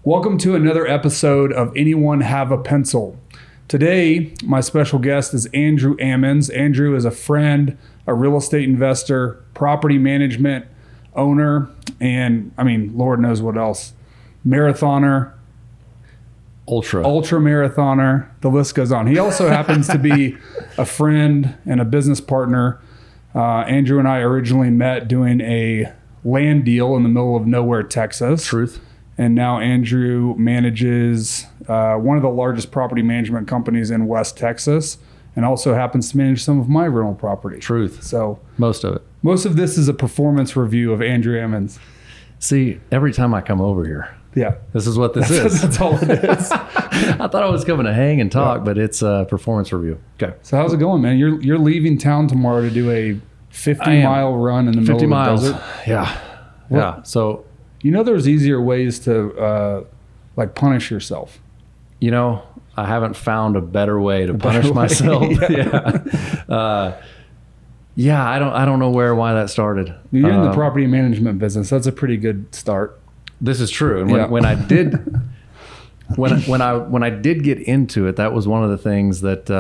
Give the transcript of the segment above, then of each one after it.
Welcome to another episode of Anyone Have a Pencil? Today, my special guest is Andrew Ammons. Andrew is a friend, a real estate investor, property management owner, and Lord knows what else. Marathoner, ultra marathoner, the list goes on. He also happens to be a friend and a business partner. Andrew and I originally met doing a land deal in the middle of nowhere, Texas. Truth. And now Andrew manages one of the largest property management companies in West Texas, and also happens to manage some of my rental property. Truth. So most of it. Most of this is a performance review of Andrew Ammons. See, every time I come over here, this is what this is. That's all it is. I thought I was coming to hang and talk, but it's a performance review. Okay. So how's it going, man? You're leaving town tomorrow to do a 50-mile run in the middle of the desert. Yeah. So, there's easier ways to punish yourself. I haven't found a better way to punish myself. I don't know why that started. You're in the property management business. That's a pretty good start. This is true. And when I did, when I did get into it, that was one of the things that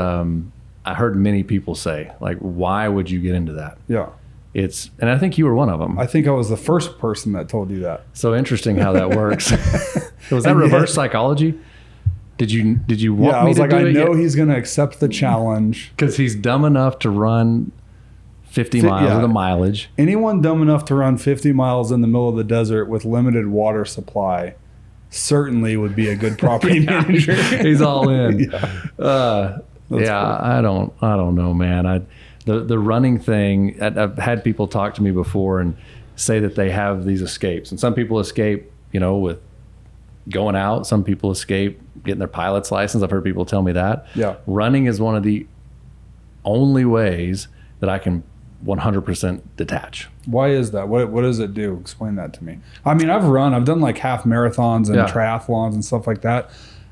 I heard many people say, like, why would you get into that? Yeah. And I think you were one of them. I think I was the first person that told you that. So interesting how that works. Was that reverse psychology? Did you want me to do it? I know he's going to accept the challenge. Because he's dumb enough to run 50 miles of the mileage. Anyone dumb enough to run 50 miles in the middle of the desert with limited water supply certainly would be a good property manager. He's all in. Cool. I don't know, man. The running thing, I've had people talk to me before and say that they have these escapes. And some people escape, with going out. Some people escape getting their pilot's license. I've heard people tell me that. Yeah. Running is one of the only ways that I can 100% detach. Why is that? What does it do? Explain that to me. I've done like half marathons and triathlons and stuff like that.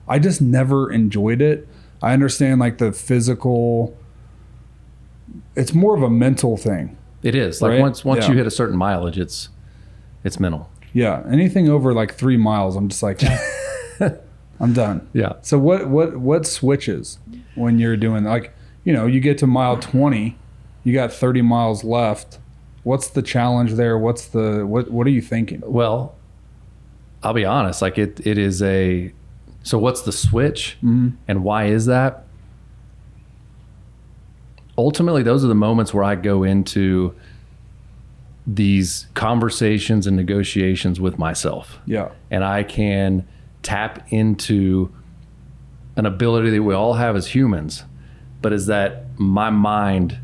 I just never enjoyed it. I understand like the physical, it's more of a mental thing. It is. Like once you hit a certain mileage, it's mental. Yeah. Anything over like 3 miles, I'm just like, I'm done. Yeah. So what switches when you're doing you get to mile 20, you got 30 miles left. What's the challenge there? What are you thinking? Well, I'll be honest. Like it is so what's the switch and why is that? Ultimately, those are the moments where I go into these conversations and negotiations with myself. Yeah. And I can tap into an ability that we all have as humans, but is that my mind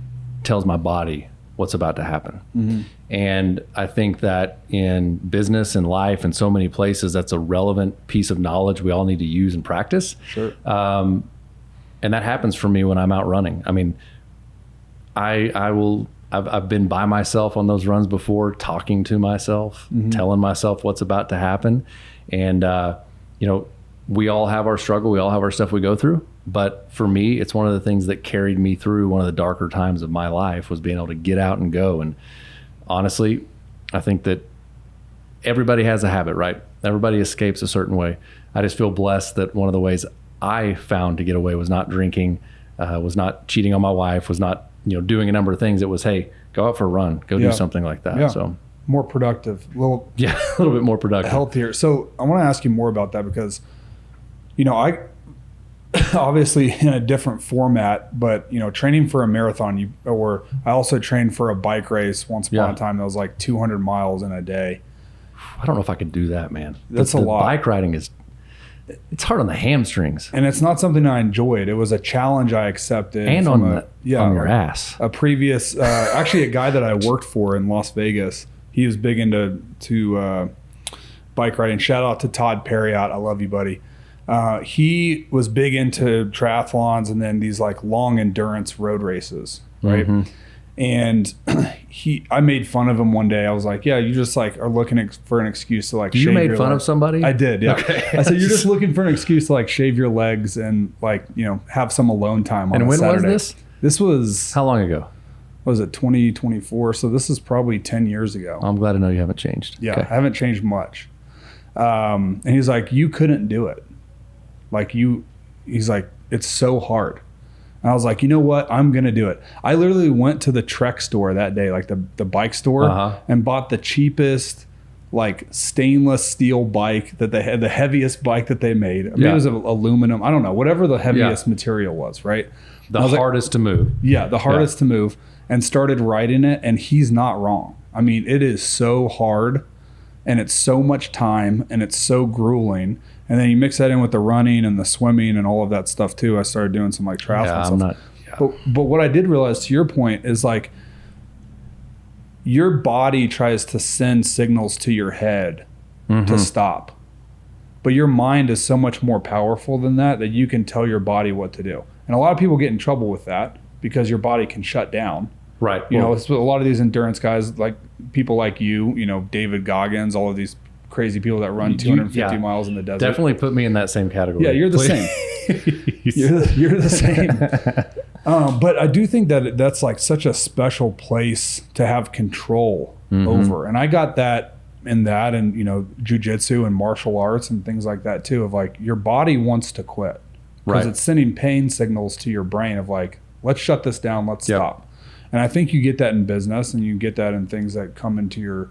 tells my body what's about to happen. Mm-hmm. And I think that in business and life and so many places, that's a relevant piece of knowledge we all need to use and practice. Sure. And that happens for me when I'm out running. I've been by myself on those runs before, talking to myself, telling myself what's about to happen. And, we all have our struggle. We all have our stuff we go through. But for me, it's one of the things that carried me through one of the darker times of my life was being able to get out and go. And honestly, I think that everybody has a habit, right? Everybody escapes a certain way. I just feel blessed that one of the ways I found to get away was not drinking, was not cheating on my wife, was not doing a number of things. It was, hey, go out for a run, go do something like that. Yeah. So more productive, a little bit more productive, healthier. So I want to ask you more about that because, I obviously in a different format, but training for a marathon, I also trained for a bike race once upon a time that was like 200 miles in a day. I don't know if I could do that, man. That's a lot. Bike riding it's hard on the hamstrings. And it's not something I enjoyed. It was a challenge I accepted. And on your ass. A previous, actually a guy that I worked for in Las Vegas, he was big into bike riding. Shout out to Todd Perriott. I love you, buddy. He was big into triathlons and then these like long endurance road races, right? Mm-hmm. And I made fun of him one day. I was like, yeah, you just like are looking for an excuse to like shave your legs. You made fun of somebody? I did, yeah. Okay. I said, you're just looking for an excuse to like shave your legs and like, have some alone time on a Saturday. And when was this? This was... How long ago? What was it, 2024? So this is probably 10 years ago. I'm glad to know you haven't changed. Yeah, okay. I haven't changed much. And he's like, you couldn't do it. He's like, it's so hard. And I was like, you know what? I'm going to do it. I literally went to the Trek store that day, like the bike store, and bought the cheapest, like stainless steel bike that they had, the heaviest bike that they made. I mean, it was aluminum. I don't know, whatever the heaviest material was, right? The hardest to move. Yeah, the hardest to move, and started riding it. And he's not wrong. I mean, it is so hard, and it's so much time, and it's so grueling. And then you mix that in with the running and the swimming and all of that stuff too. I started doing some like triathlon stuff. But what I did realize, to your point, is like your body tries to send signals to your head to stop. But your mind is so much more powerful than that you can tell your body what to do. And a lot of people get in trouble with that because your body can shut down. Right. You know, it's a lot of these endurance guys, like people like you know, David Goggins, all of these crazy people that run 250 miles in the desert. Definitely put me in that same category. Yeah, you're the same. you're the same. But I do think that that's like such a special place to have control over. And I got that in that, and you know, jujitsu and martial arts and things like that too, of like your body wants to quit because it's sending pain signals to your brain of like, let's shut this down, let's stop. And I think you get that in business, and you get that in things that come into your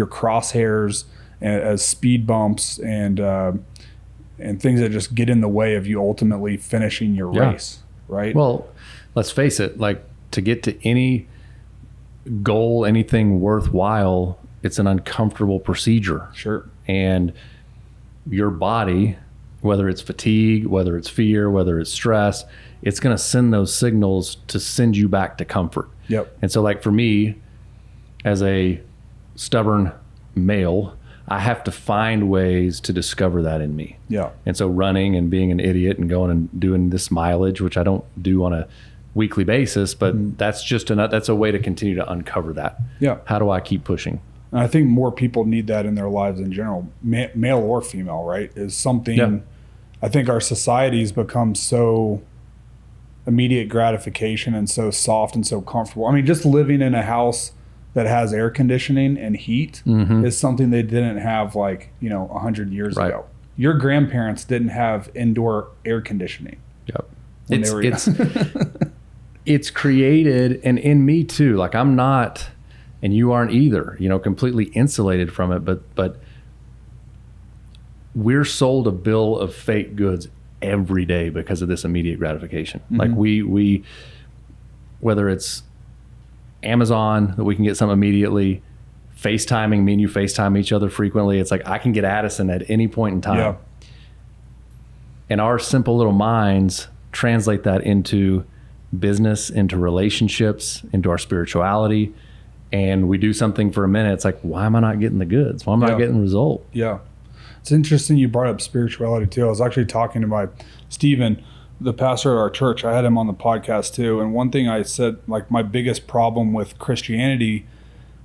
crosshairs as speed bumps and things that just get in the way of you ultimately finishing your race, right? Well, let's face it, like to get to any goal, anything worthwhile, it's an uncomfortable procedure. Sure. And your body, whether it's fatigue, whether it's fear, whether it's stress, it's going to send those signals to send you back to comfort. Yep. And so like for me, as a stubborn male, I have to find ways to discover that in me. Yeah. And so running and being an idiot and going and doing this mileage, which I don't do on a weekly basis, but that's just that's a way to continue to uncover that. Yeah. How do I keep pushing? And I think more people need that in their lives in general, male or female, right? Is something I think our society's become so immediate gratification and so soft and so comfortable. I mean, just living in a house that has air conditioning and heat is something they didn't have like, you know, 100 years ago. Your grandparents didn't have indoor air conditioning. Yep. It's created, and in me too, like I'm not, and you aren't either, you know, completely insulated from it, but we're sold a bill of fake goods every day because of this immediate gratification. Like we, whether it's Amazon that we can get something immediately, FaceTiming, me and you FaceTime each other frequently. It's like I can get Addison at any point in time. Yeah. And our simple little minds translate that into business, into relationships, into our spirituality. And we do something for a minute. It's like, why am I not getting the goods? Why am I not getting the result? Yeah. It's interesting you brought up spirituality too. I was actually talking to my Stephen, the pastor at our church. I had him on the podcast too. And one thing I said, like my biggest problem with Christianity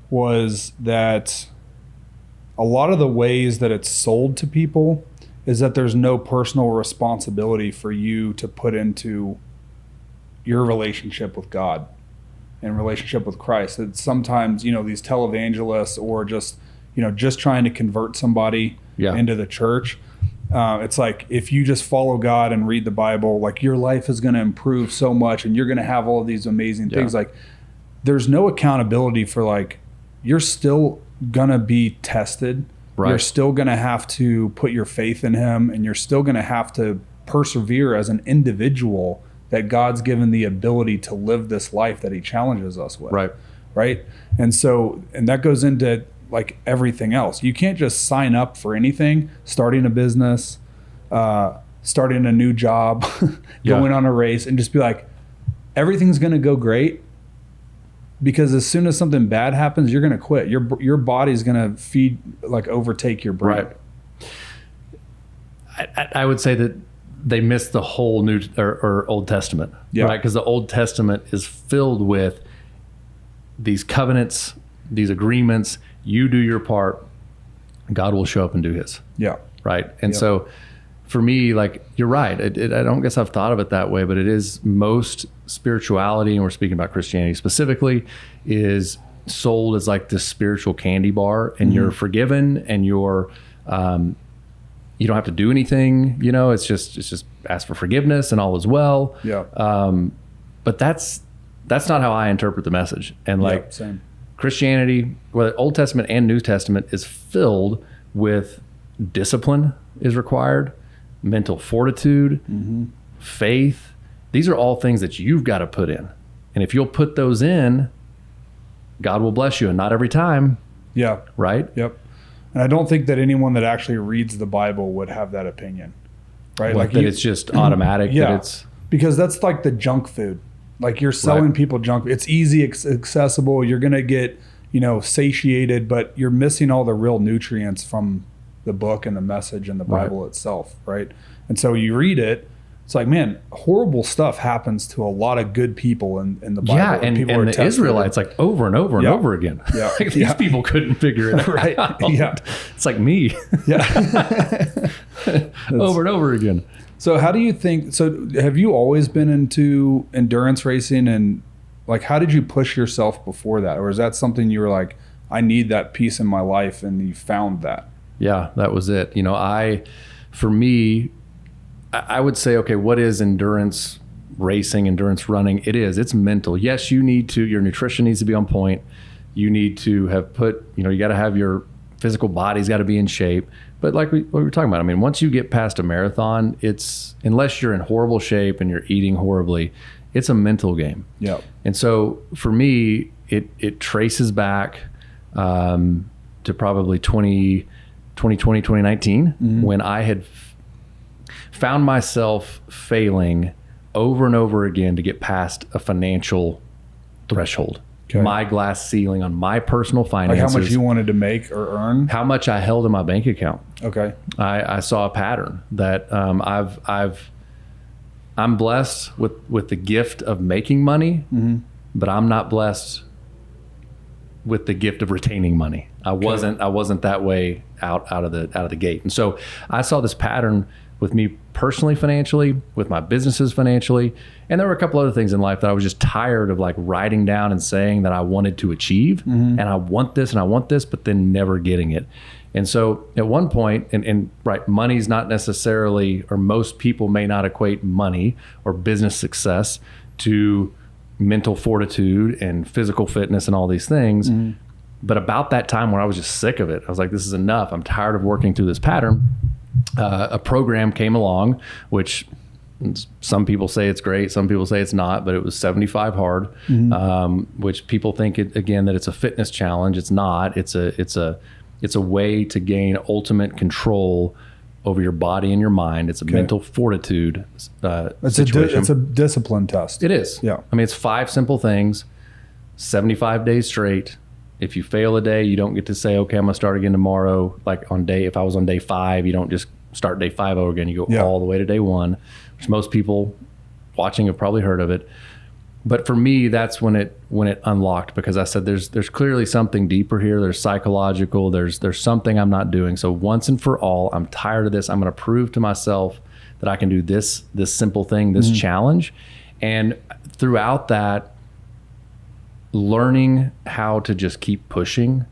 was that a lot of the ways that it's sold to people is that there's no personal responsibility for you to put into your relationship with God and relationship with Christ. It's sometimes, you know, these televangelists or just, you know, just trying to convert somebody into the church. It's like, if you just follow God and read the Bible, like your life is going to improve so much and you're going to have all of these amazing things. Like there's no accountability for like, you're still going to be tested. Right. You're still going to have to put your faith in him, and you're still going to have to persevere as an individual that God's given the ability to live this life that he challenges us with. Right. And so, and that goes into like everything else. You can't just sign up for anything, starting a business, starting a new job, going on a race, and just be like, everything's going to go great. Because as soon as something bad happens, you're going to quit. Your body's going to overtake your brain. Right. I would say that they missed the whole New or Old Testament, right? Because the Old Testament is filled with these covenants, these agreements. You do your part, God will show up and do his. Yeah. Right. And so for me, like, you're right. I don't guess I've thought of it that way, but it is most spirituality, and we're speaking about Christianity specifically, is sold as like this spiritual candy bar, and you're forgiven, and you're you don't have to do anything, it's just ask for forgiveness and all is well. Yeah. But that's not how I interpret the message. And like same. Christianity, whether Old Testament and New Testament, is filled with discipline is required, mental fortitude, faith. These are all things that you've got to put in. And if you'll put those in, God will bless you. And not every time. Yeah. Right? Yep. And I don't think that anyone that actually reads the Bible would have that opinion. Right? Like that it's just automatic. Yeah. That it's, because that's like the junk food. Like you're selling people junk. It's easy, accessible. You're going to get, satiated, but you're missing all the real nutrients from the book and the message and the Bible itself. Right. And so you read it. It's like, man, horrible stuff happens to a lot of good people in the Bible. Yeah, and the Israelites, like over and over and over again. Yeah. Like these people couldn't figure it right. out. Yeah. It's like me. Yeah. Over and over again. So how do you think, have you always been into endurance racing, and like, how did you push yourself before that? Or is that something you were like, I need that piece in my life, and you found that? Yeah, that was it. For me, I would say, okay, what is endurance racing, endurance running? It's mental. Yes, your nutrition needs to be on point. You need to have you got to have your physical body's got to be in shape. But like what we were talking about, I mean, once you get past a marathon, unless you're in horrible shape and you're eating horribly, it's a mental game. Yeah. And so for me, it traces back to probably 2020, 2019, when I had found myself failing over and over again to get past a financial threshold. Okay. My glass ceiling on my personal finances. Like how much you wanted to make or earn? How much I held in my bank account. Okay. I saw a pattern that I'm blessed with the gift of making money, but I'm not blessed with the gift of retaining money. I wasn't that way out of the gate. And so I saw this pattern with me personally financially, with my businesses financially. And there were a couple other things in life that I was just tired of like writing down and saying that I wanted to achieve, and I want this, but then never getting it. And so at one point, and money's not necessarily, or most people may not equate money or business success to mental fortitude and physical fitness and all these things. But about that time where I was just sick of it, I was like, this is enough. I'm tired of working through this pattern. A program came along, which some people say it's great, some people say it's not, but it was 75 hard, which people think that it's a fitness challenge. It's not. It's a way to gain ultimate control over your body and your mind. It's a mental fortitude situation. It's a discipline test. It is. Yeah. I mean, it's 5 simple things, 75 days straight. If you fail a day, you don't get to say, okay, I'm gonna start again tomorrow. Like if I was on day 5, you don't just start day 5 over again. You go all the way to day 1, which most people watching have probably heard of it. But for me, that's when it unlocked, because I said, there's clearly something deeper here. There's psychological, there's something I'm not doing. So once and for all, I'm tired of this. I'm going to prove to myself that I can do this simple thing, this challenge. And throughout that, learning how to just keep pushing.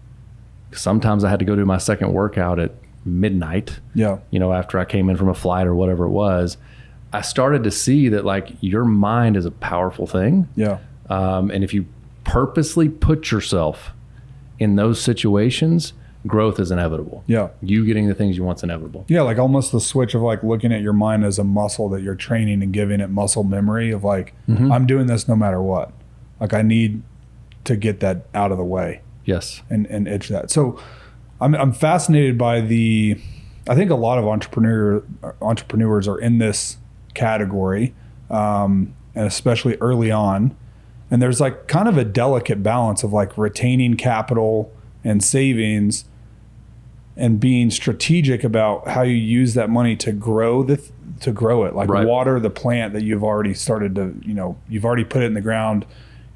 Sometimes I had to go do my second workout at midnight, after I came in from a flight or whatever it was. I started to see that like your mind is a powerful thing. Yeah. And if you purposely put yourself in those situations, growth is inevitable. Yeah. You getting the things you want is inevitable. Yeah. Like almost the switch of like looking at your mind as a muscle that you're training and giving it muscle memory of like, I'm doing this no matter what. Like I need to get that out of the way. Yes. And itch that. So I'm fascinated by I think a lot of entrepreneurs are in this category, and especially early on. And there's like kind of a delicate balance of like retaining capital and savings and being strategic about how you use that money to grow it, like water the plant that you've already started to, you've already put it in the ground,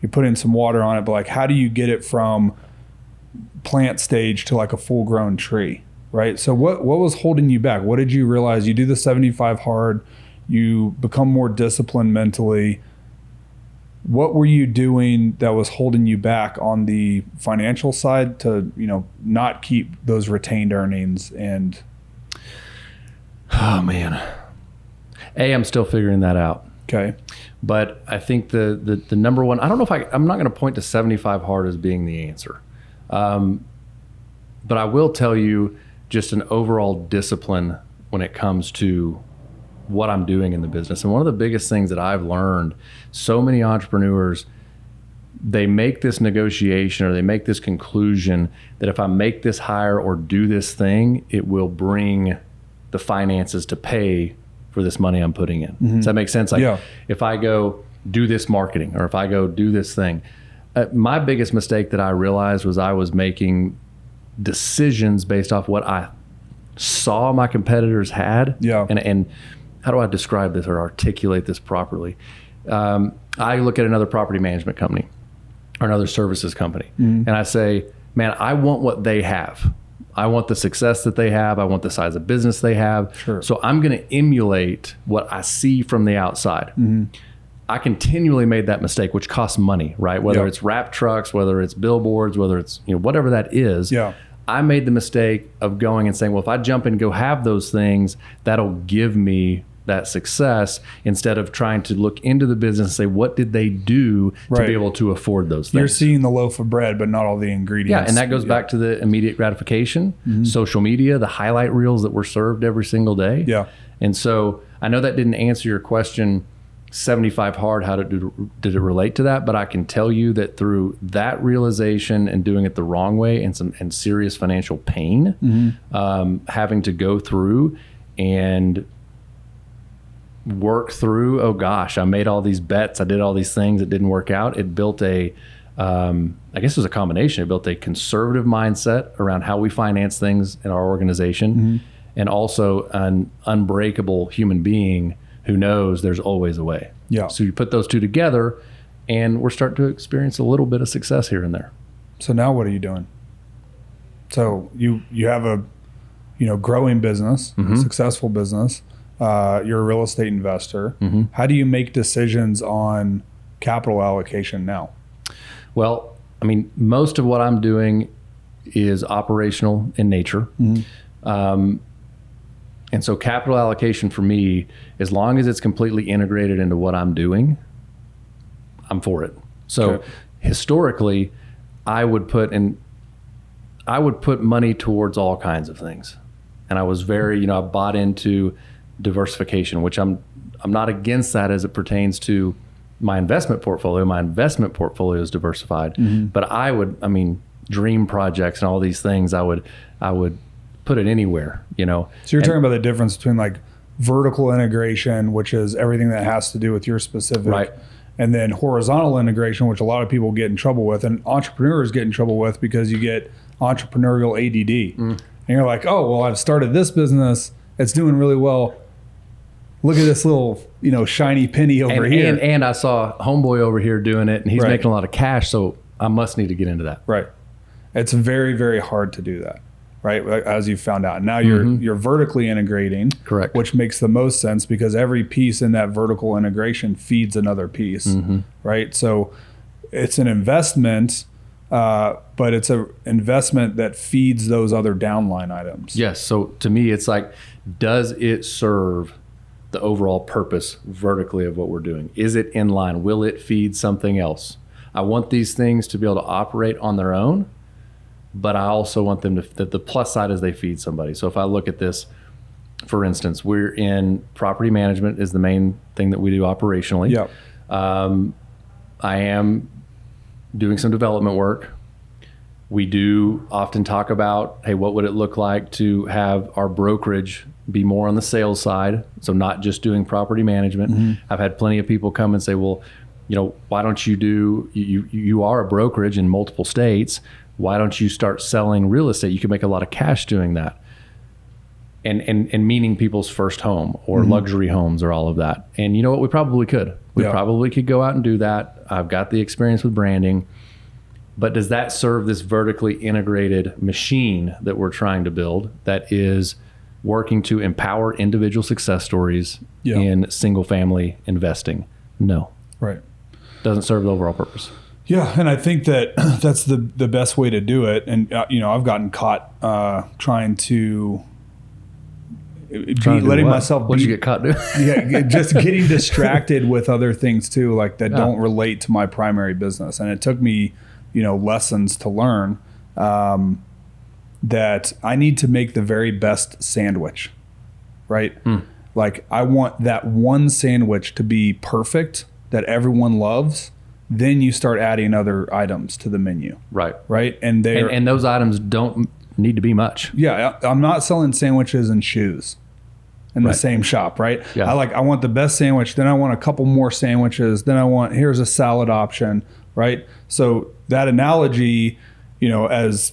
you put in some water on it, but like, how do you get it from plant stage to like a full grown tree? Right. So what was holding you back? What did you realize? You do the 75 hard, you become more disciplined mentally. What were you doing that was holding you back on the financial side to, not keep those retained earnings? And oh man, I'm still figuring that out. okay. But I think the number one, I don't know if I'm not going to point to 75 hard as being the answer. But I will tell you just an overall discipline when it comes to what I'm doing in the business. And one of the biggest things that I've learned, so many entrepreneurs, they make this negotiation or they make this conclusion that if I make this hire or do this thing, it will bring the finances to pay for this money I'm putting in. Does that make sense? Like if I go do this marketing or if I go do this thing, my biggest mistake that I realized was I was making decisions based off what I saw my competitors had. And how do I describe this or articulate this properly? I look at another property management company or another services company and I say, man, I want what they have. I want the success that they have. I want the size of business they have. Sure. So I'm going to emulate what I see from the outside. I continually made that mistake, which costs money, right? Whether it's wrap trucks, whether it's billboards, whether it's, whatever that is. I made the mistake of going and saying, well, if I jump and go have those things, that'll give me that success, instead of trying to look into the business and say, what did they do to be able to afford those things? You're seeing the loaf of bread, but not all the ingredients. Yeah, and that goes back to the immediate gratification, social media, the highlight reels that were served every single day. And so I know that didn't answer your question 75 hard, how did it relate to that? But I can tell you that through that realization and doing it the wrong way and serious financial pain, having to go through and work through, oh gosh, I made all these bets, I did all these things that didn't work out. It built I guess it was a combination. It built a conservative mindset around how we finance things in our organization, and also an unbreakable human being who knows there's always a way. So you put those two together and we're starting to experience a little bit of success here and there. So now what are you doing? So you have a, growing business, successful business. You're a real estate investor. How do you make decisions on capital allocation now? Well, I mean, most of what I'm doing is operational in nature. And so capital allocation for me, as long as it's completely integrated into what I'm doing, I'm for it. So historically, I would put money towards all kinds of things. And I was very, I bought into diversification, which I'm not against that as it pertains to my investment portfolio. My investment portfolio is diversified, but dream projects and all these things, I would put it anywhere, So you're talking about the difference between like vertical integration, which is everything that has to do with your specific, and then horizontal integration, which a lot of people get in trouble with, and entrepreneurs get in trouble with because you get entrepreneurial ADD. And you're like, oh, well, I've started this business. It's doing really well. Look at this little, shiny penny over here. And I saw homeboy over here doing it and he's making a lot of cash. So I must need to get into that. Right. It's very, very hard to do that. Right. As you found out. Now you're vertically integrating. Correct. Which makes the most sense because every piece in that vertical integration feeds another piece. Right. So it's an investment, but it's an investment that feeds those other downline items. Yes. So to me, it's like, does it serve the overall purpose vertically of what we're doing? Is it in line? Will it feed something else? I want these things to be able to operate on their own, but I also want them to, the plus side is they feed somebody. So if I look at this, for instance, we're in property management is the main thing that we do operationally. I am doing some development work. We do often talk about, hey, what would it look like to have our brokerage be more on the sales side? So not just doing property management. I've had plenty of people come and say, well, why don't you are a brokerage in multiple states. Why don't you start selling real estate? You can make a lot of cash doing that. And meaning people's first home or luxury homes or all of that. And you know what? We probably could. We probably could go out and do that. I've got the experience with branding. But does that serve this vertically integrated machine that we're trying to build that is working to empower individual success stories in single family investing? No. Right. Doesn't serve the overall purpose. Yeah, and I think that that's the best way to do it. And I've gotten caught trying to letting myself. What'd you get caught doing? Yeah, just getting distracted with other things too, like that don't relate to my primary business. And it took me, lessons to learn that I need to make the very best sandwich, right? Like I want that one sandwich to be perfect that everyone loves. Then you start adding other items to the menu. Right. And those items don't need to be much. Yeah. I'm not selling sandwiches and shoes in the same shop, right? Yeah. I want the best sandwich. Then I want a couple more sandwiches. Then here's a salad option, right? So that analogy, as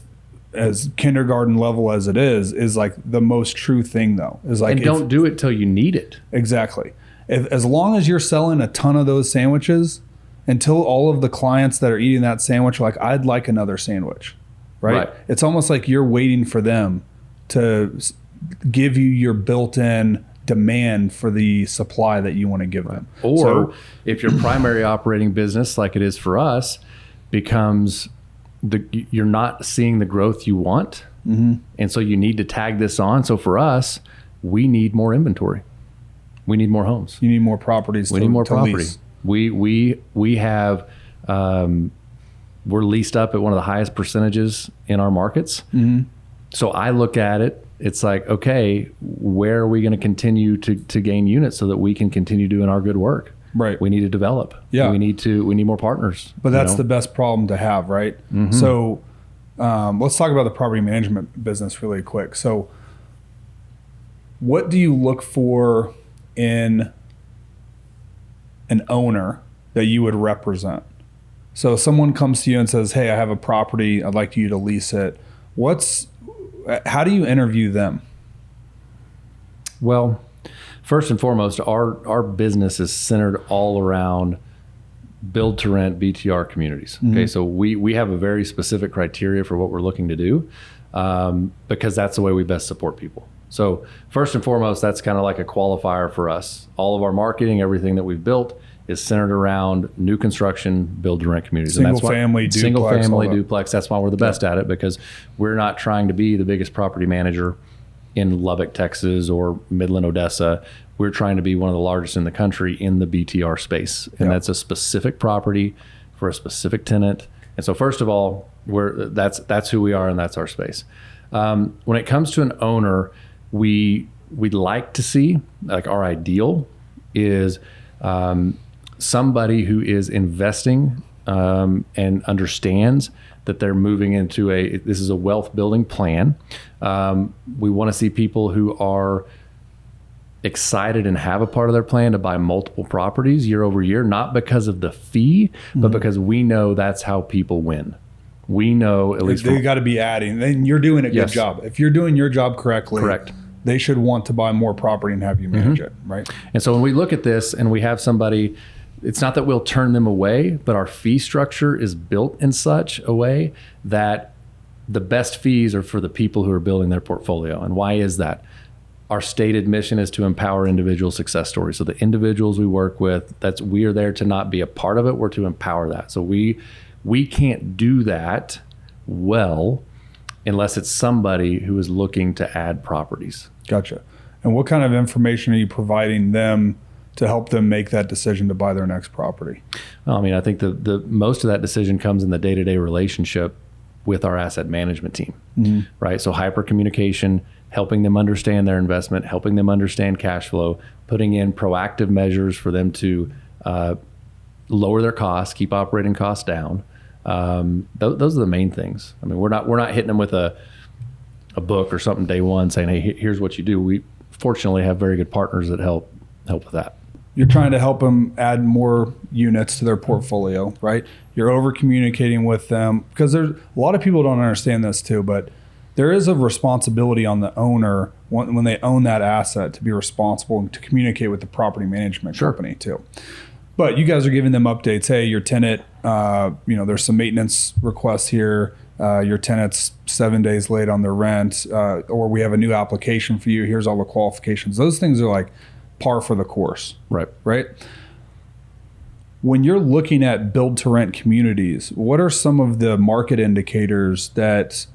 kindergarten level as it is like the most true thing though. Is like, and don't do it till you need it. Exactly. As long as you're selling a ton of those sandwiches, until all of the clients that are eating that sandwich are like, I'd like another sandwich, right? It's almost like you're waiting for them to give you your built-in demand for the supply that you want to give them. Or if your primary operating business, like it is for us, becomes you're not seeing the growth you want, and so you need to tag this on. So for us, we need more inventory. We need more homes. You need more properties. We need more property. Lease. We have we're leased up at one of the highest percentages in our markets. So I look at it, it's like, okay, where are we going to continue to gain units so that we can continue doing our good work? Right. We need to develop. Yeah. We need more partners. But that's the best problem to have, right? So let's talk about the property management business really quick. So what do you look for in an owner that you would represent? So someone comes to you and says, hey, I have a property, I'd like you to lease it. How do you interview them? Well, first and foremost, our business is centered all around build to rent BTR communities. Okay, so we have a very specific criteria for what we're looking to do because that's the way we best support people. So first and foremost, that's kind of like a qualifier for us. All of our marketing, everything that we've built is centered around new construction, build to rent communities. Single family duplex. That's why we're the best at it, because we're not trying to be the biggest property manager in Lubbock, Texas, or Midland, Odessa. We're trying to be one of the largest in the country in the BTR space. And that's a specific property for a specific tenant. And so first of all, that's who we are, and that's our space. When it comes to an owner, we'd like to see, like our ideal is somebody who is investing and understands that they're moving into this is a wealth building plan. We want to see people who are excited and have a part of their plan to buy multiple properties year over year, not because of the fee, but because we know that's how people win. We know, at least they got to be adding. Then you're doing a good job. If you're doing your job correctly, they should want to buy more property and have you manage it, right? And so when we look at this and we have somebody, it's not that we'll turn them away, but our fee structure is built in such a way that the best fees are for the people who are building their portfolio. And why is that? Our stated mission is to empower individual success stories. So the individuals we work with, we are there to not be a part of it, we're to empower that. So we can't do that well unless it's somebody who is looking to add properties. Gotcha. And what kind of information are you providing them to help them make that decision to buy their next property? Well, I mean, I think the most of that decision comes in the day-to-day relationship with our asset management team, right? So hyper communication, helping them understand their investment, helping them understand cash flow, putting in proactive measures for them to lower their costs, keep operating costs down. Those are the main things. I mean, we're not hitting them with a book or something day one saying, hey, here's what you do. We fortunately have very good partners that help with that. You're trying to help them add more units to their portfolio, right? You're over communicating with them, because there's a lot of people don't understand this too, but there is a responsibility on the owner when they own that asset to be responsible and to communicate with the property management company too. But you guys are giving them updates. Hey, your tenant, there's some maintenance requests here. Your tenant's 7 days late on their rent, or we have a new application for you. Here's all the qualifications. Those things are like par for the course. Right. When you're looking at build to rent communities, what are some of the market indicators that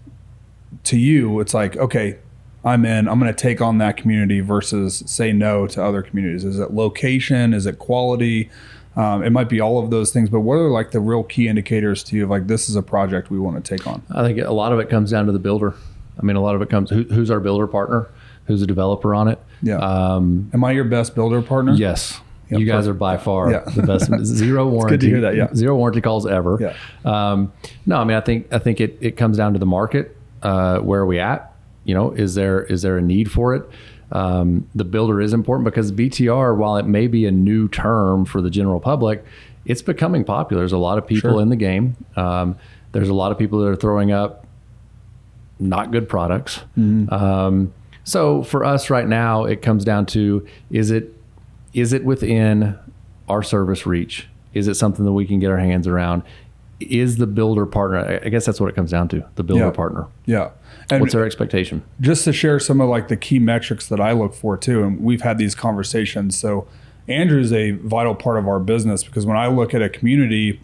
to you, it's like, okay, I'm going to take on that community versus say no to other communities? Is it location? Is it quality? It might be all of those things, but what are like the real key indicators to you of like, this is a project we want to take on? I think a lot of it comes down to the builder. I mean, a lot of it comes, who's our builder partner? Who's a developer on it? Yeah. Am I your best builder partner? Yes. You guys are by far the best. Zero warranty. It's good to hear that. Yeah. Zero warranty calls ever. Yeah. No, I mean, I think it comes down to the market. Where are we at? You know, is there a need for it? The builder is important because BTR, while it may be a new term for the general public, it's becoming popular. There's a lot of people in the game. There's a lot of people that are throwing up not good products. So for us right now, it comes down to, is it within our service reach? Is it something that we can get our hands around? Is the builder partner? I guess that's what it comes down to, the builder partner. Yeah. And what's their expectation? Just to share some of like the key metrics that I look for too, and we've had these conversations. So Andrew is a vital part of our business because when I look at a community,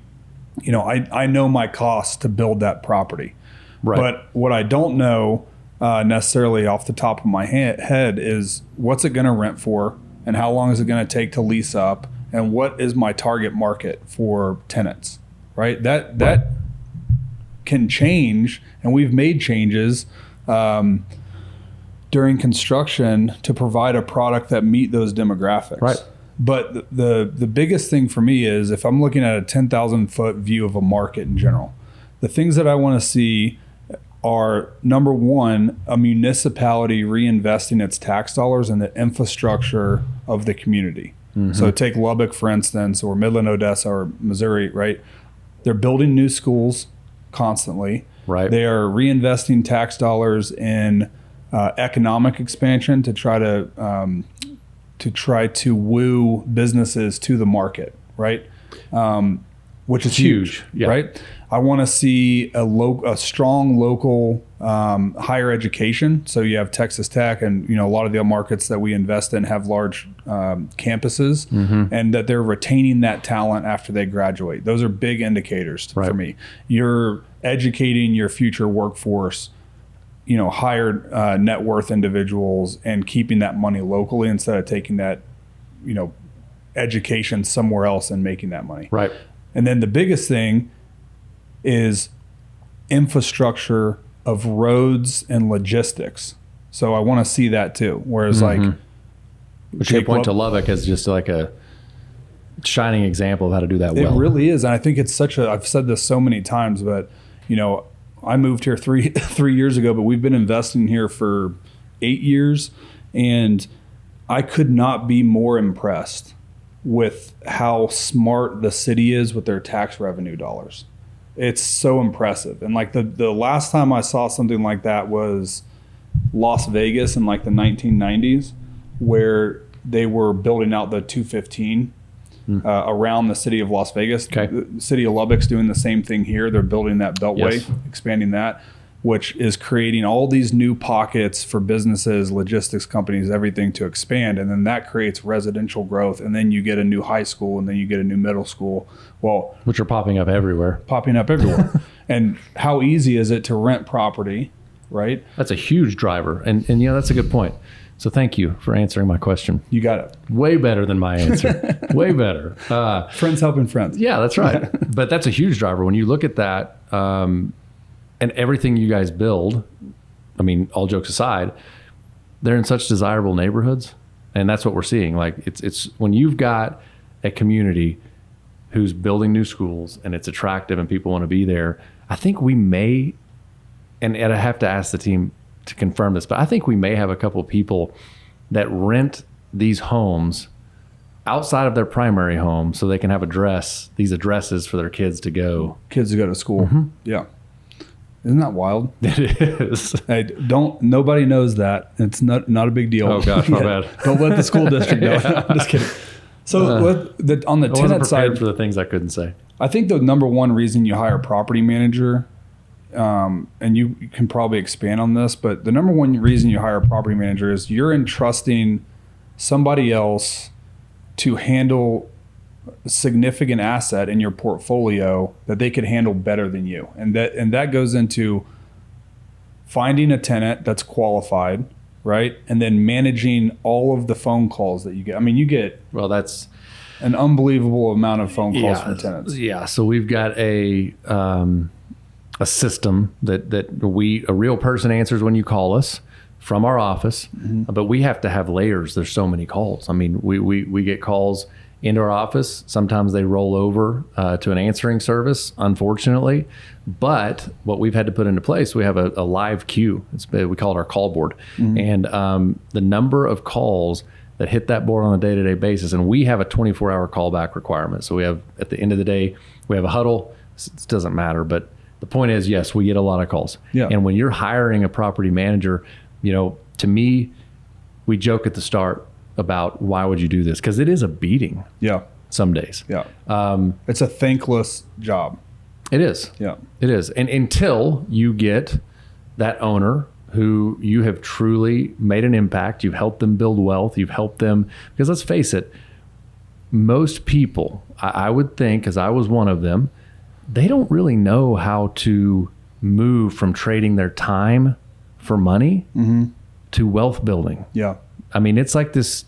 you know, I know my costs to build that property. Right. But what I don't know necessarily off the top of my head is what's it going to rent for and how long is it going to take to lease up and what is my target market for tenants, right? That can change, and we've made changes during construction to provide a product that meet those demographics. Right. But the biggest thing for me is if I'm looking at a 10,000 foot view of a market in general, the things that I want to see are, number one, a municipality reinvesting its tax dollars in the infrastructure of the community. So take Lubbock, for instance, or Midland, Odessa, or Missouri, right? They're building new schools constantly. Right. They are reinvesting tax dollars in economic expansion to try to woo businesses to the market, right? Which is huge, right? I want to see a strong local higher education. So you have Texas Tech, and you know a lot of the markets that we invest in have large campuses, and that they're retaining that talent after they graduate. Those are big indicators for me. You're educating your future workforce, you know, higher net worth individuals, and keeping that money locally instead of taking that, you know, education somewhere else and making that money. Right. And then the biggest thing is infrastructure of roads and logistics. So I want to see that too. Whereas like, which you point to Lubbock as just like a shining example of how to do that well. It really is. And I think it's I've said this so many times, but you know, I moved here three years ago, but we've been investing here for 8 years, and I could not be more impressed with how smart the city is with their tax revenue dollars. It's so impressive. And like the last time I saw something like that was Las Vegas in like the 1990s, where they were building out the 215 around the city of Las Vegas. Okay. The city of Lubbock's doing the same thing here. They're building that beltway, expanding that, which is creating all these new pockets for businesses, logistics companies, everything to expand. And then that creates residential growth. And then you get a new high school, and then you get a new middle school. Well, which are popping up everywhere. And how easy is it to rent property, right? That's a huge driver. And you know, that's a good point. So thank you for answering my question. You got it. Way better than my answer. Way better. Friends helping friends. Yeah, that's right. But that's a huge driver. When you look at that, and everything you guys build, I mean, all jokes aside, they're in such desirable neighborhoods. And that's what we're seeing. Like it's when you've got a community who's building new schools and it's attractive and people want to be there, I think we may, and I have to ask the team to confirm this, but I think we may have a couple of people that rent these homes outside of their primary home so they can have these addresses for their kids to go to school. Yeah. Isn't that wild? It is. Hey, nobody knows that. It's not a big deal. Oh gosh, my bad. Don't let the school district know. I'm just kidding. So on the tenant side, for the things I couldn't say. I think the number one reason you hire a property manager, and you can probably expand on this, but the number one reason you hire a property manager is you're entrusting somebody else to handle significant asset in your portfolio that they could handle better than you. And that goes into finding a tenant that's qualified, right? And then managing all of the phone calls that you get. I mean, you get that's an unbelievable amount of phone calls from tenants. Yeah. So we've got a system that a real person answers when you call us from our office, but we have to have layers. There's so many calls. I mean, we get calls into our office. Sometimes they roll over to an answering service, unfortunately. But what we've had to put into place, we have a live queue. We call it our call board. And the number of calls that hit that board on a day-to-day basis, and we have a 24-hour callback requirement. So we have, at the end of the day, we have a huddle. It doesn't matter, but the point is, yes, we get a lot of calls. Yeah. And when you're hiring a property manager, to me, we joke at the start about why would you do this? Because it is a beating. Yeah. Some days. Yeah. It's a thankless job. It is. Yeah. It is. And until you get that owner who you have truly made an impact, you've helped them build wealth, you've helped them, because let's face it, most people, I would think, because I was one of them, they don't really know how to move from trading their time for money to wealth building. Yeah. I mean, it's like this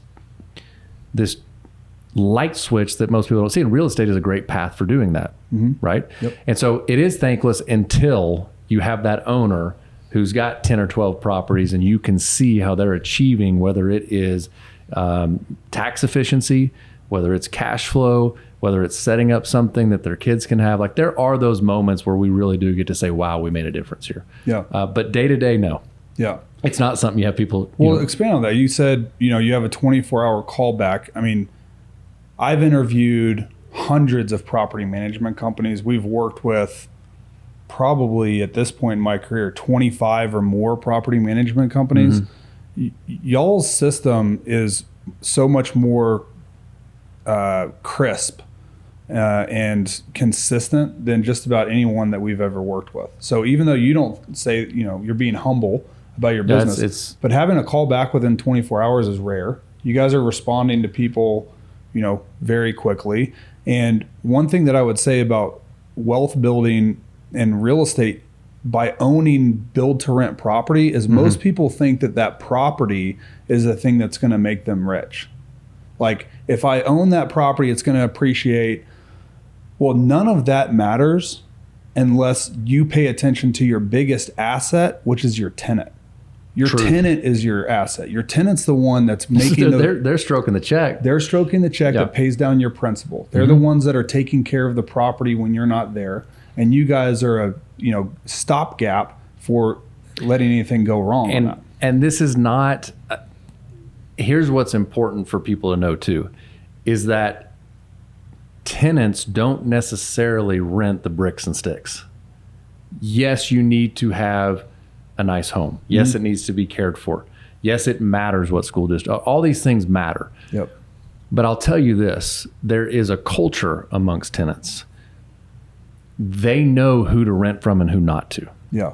light switch that most people don't see. And real estate is a great path for doing that, right? Yep. And so it is thankless until you have that owner who's got 10 or 12 properties and you can see how they're achieving, whether it is tax efficiency, whether it's cash flow, whether it's setting up something that their kids can have. Like, there are those moments where we really do get to say, wow, we made a difference here. Yeah. But day to day, no. Yeah. It's not something you have people. Well, expand on that. You said, you have a 24-hour callback. I mean, I've interviewed hundreds of property management companies. We've worked with probably at this point in my career, 25 or more property management companies. Y'all's system is so much more crisp and consistent than just about anyone that we've ever worked with. So even though you don't say, you're being humble about your business, but having a call back within 24 hours is rare. You guys are responding to people, very quickly. And one thing that I would say about wealth building and real estate by owning build to rent property is most people think that property is the thing that's going to make them rich. Like, if I own that property, it's going to appreciate. Well, none of that matters unless you pay attention to your biggest asset, which is your tenant. Your tenant is your asset. Your tenant's the one that's making they're stroking the check. They're stroking the check that pays down your principal. They're the ones that are taking care of the property when you're not there. And you guys are a stopgap for letting anything go wrong on that. And this is not. Here's what's important for people to know too, is that tenants don't necessarily rent the bricks and sticks. Yes, you need to have a nice home. Yes, it needs to be cared for. Yes, it matters what school district. All these things matter. Yep. But I'll tell you this, there is a culture amongst tenants. They know who to rent from and who not to. Yeah.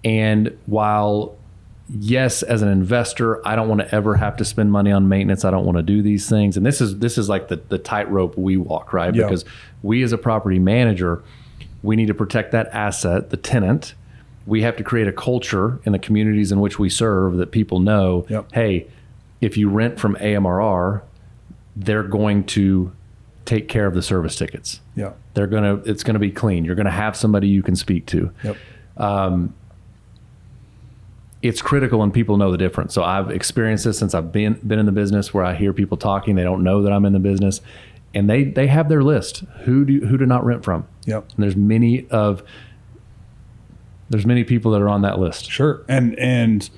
And while, yes, as an investor, I don't want to ever have to spend money on maintenance. I don't want to do these things. And this is like the tightrope we walk, right? Yeah. Because we as a property manager, we need to protect that asset, the tenant. We have to create a culture in the communities in which we serve that people know, hey, if you rent from AMRR, they're going to take care of the service tickets. Yeah. It's going to be clean. You're going to have somebody you can speak to. Yep. It's critical, and people know the difference. So I've experienced this since I've been in the business, where I hear people talking, they don't know that I'm in the business, and they have their list who to not rent from. Yep. And there's many people that are on that list. Sure. And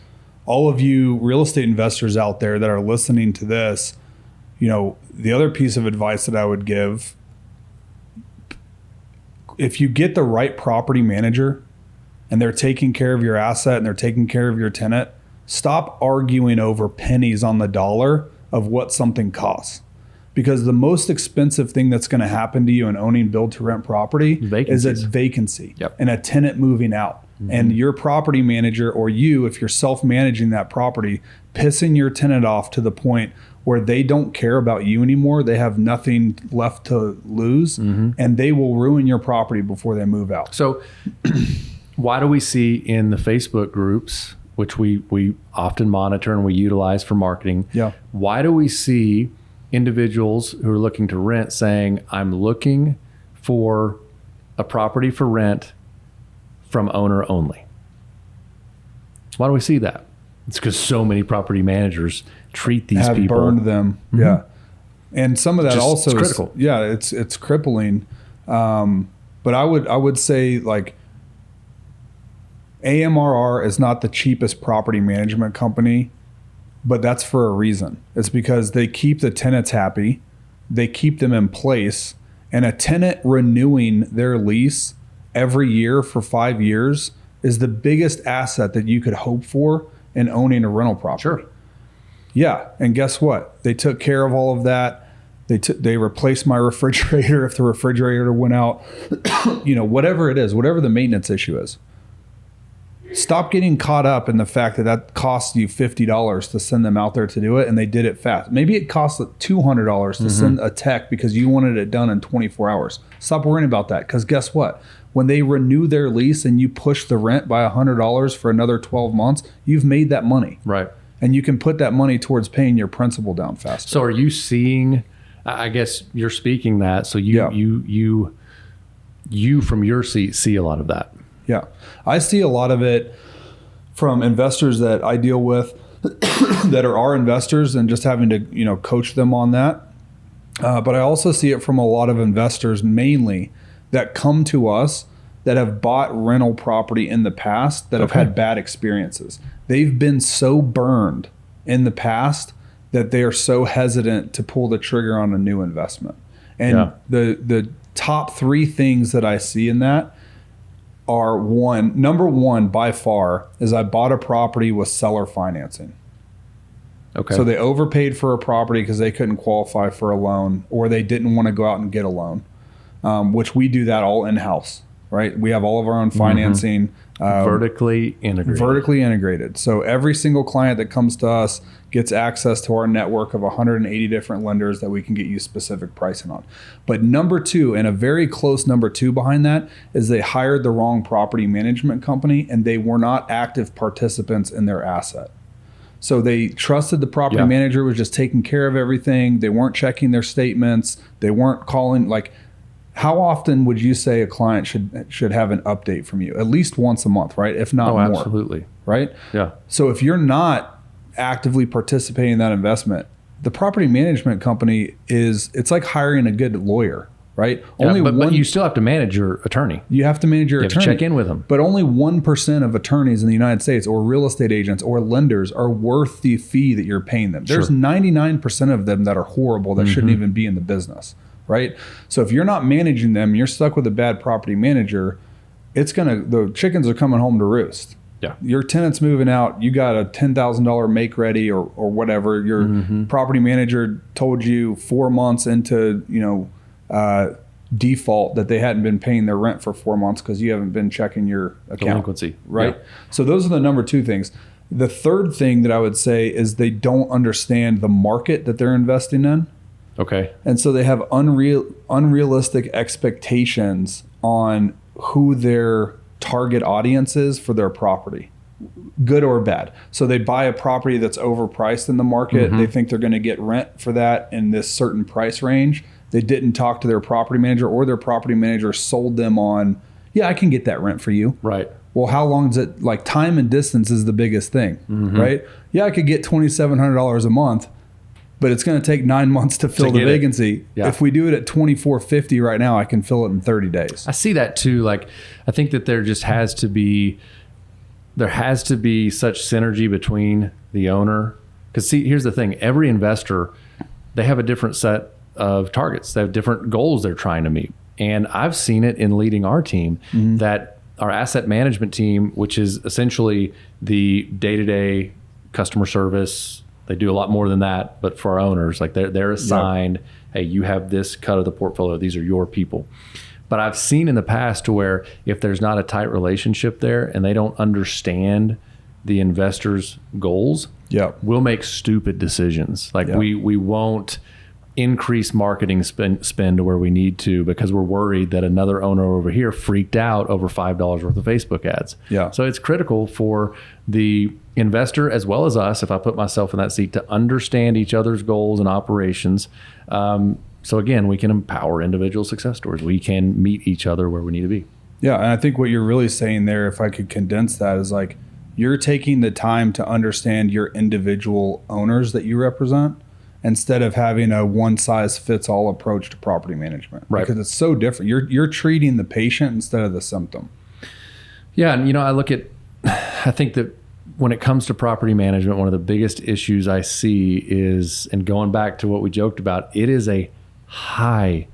all of you real estate investors out there that are listening to this, the other piece of advice that I would give, if you get the right property manager and they're taking care of your asset and they're taking care of your tenant, stop arguing over pennies on the dollar of what something costs. Because the most expensive thing that's going to happen to you in owning build to rent property is a vacancy and a tenant moving out. And your property manager, or you, if you're self-managing that property, pissing your tenant off to the point where they don't care about you anymore. They have nothing left to lose, and they will ruin your property before they move out. So why do we see in the Facebook groups, which we often monitor and we utilize for marketing, why do we see individuals who are looking to rent saying, I'm looking for a property for rent from owner only? Why do we see that? It's because so many property managers treat these have people. Burned them. Yeah. And some of that also is critical. It's crippling. But I would say, like, AMRR is not the cheapest property management company, but that's for a reason. It's because they keep the tenants happy, they keep them in place, and a tenant renewing their lease every year for 5 years is the biggest asset that you could hope for in owning a rental property. Sure. Yeah, and guess what? They took care of all of that. They replaced my refrigerator if the refrigerator went out. Whatever it is, whatever the maintenance issue is. Stop getting caught up in the fact that costs you $50 to send them out there to do it, and they did it fast. Maybe it costs $200 to send a tech because you wanted it done in 24 hours. Stop worrying about that, because guess what? When they renew their lease and you push the rent by $100 for another 12 months, you've made that money. Right. And you can put that money towards paying your principal down faster. So are you seeing, I guess you're speaking that, so you from your seat see a lot of that. Yeah. I see a lot of it from investors that I deal with that are our investors, and just having to, coach them on that. But I also see it from a lot of investors mainly that come to us that have bought rental property in the past that have had bad experiences. They've been so burned in the past that they are so hesitant to pull the trigger on a new investment. And the top three things that I see in that are, number one by far is I bought a property with seller financing. Okay. So they overpaid for a property because they couldn't qualify for a loan, or they didn't want to go out and get a loan, which we do that all in-house, right? We have all of our own financing. Vertically integrated. So every single client that comes to us gets access to our network of 180 different lenders that we can get you specific pricing on. But number two, and a very close number two behind that, is they hired the wrong property management company and they were not active participants in their asset. So they trusted the property manager was just taking care of everything. They weren't checking their statements. They weren't calling. Like, how often would you say a client should have an update from you? At least once a month, right? If not more. Absolutely. Right? Yeah. So if you're not actively participating in that investment, the property management company it's like hiring a good lawyer, right? Yeah, but you still have to manage your attorney. You have to manage your attorney. You have to check in with them. But only 1% of attorneys in the United States, or real estate agents or lenders, are worth the fee that you're paying them. There's 99% of them that are horrible that shouldn't even be in the business, right? So if you're not managing them, you're stuck with a bad property manager, the chickens are coming home to roost. Yeah. Your tenant's moving out, you got a $10,000 make ready or whatever. Your property manager told you 4 months into, default that they hadn't been paying their rent for 4 months because you haven't been checking your account. Delinquency. Right? Yeah. So those are the number two things. The third thing that I would say is they don't understand the market that they're investing in. Okay. And so they have unrealistic expectations on who their target audience is for their property, good or bad. So they buy a property that's overpriced in the market. They think they're going to get rent for that in this certain price range. They didn't talk to their property manager, or their property manager sold them on, I can get that rent for you. Right. Well, how long is it? Like, time and distance is the biggest thing, right? Yeah, I could get $2,700 a month, but it's going to take 9 months to fill the vacancy. Yeah. If we do it at $2,450 right now, I can fill it in 30 days. I see that too. Like, I think that there has to be such synergy between the owner. Because see, here's the thing. Every investor, they have a different set of targets. They have different goals they're trying to meet. And I've seen it in leading our team that our asset management team, which is essentially the day-to-day customer service, they do a lot more than that, but for our owners, like they're assigned, hey, you have this cut of the portfolio. These are your people. But I've seen in the past to where if there's not a tight relationship there and they don't understand the investor's goals, Yeah. we'll make stupid decisions. Like we won't increase marketing spend to where we need to because we're worried that another owner over here freaked out over $5 worth of Facebook ads. Yeah. So it's critical for the investor as well as us, if I put myself in that seat, to understand each other's goals and operations. So again, we can empower individual success stories. We can meet each other where we need to be. Yeah. And I think what you're really saying there, if I could condense that, is like you're taking the time to understand your individual owners that you represent, instead of having a one-size-fits-all approach to property management. Right. Because it's so different. You're treating the patient instead of the symptom. Yeah, and I think that when it comes to property management, one of the biggest issues I see is, and going back to what we joked about, it is a high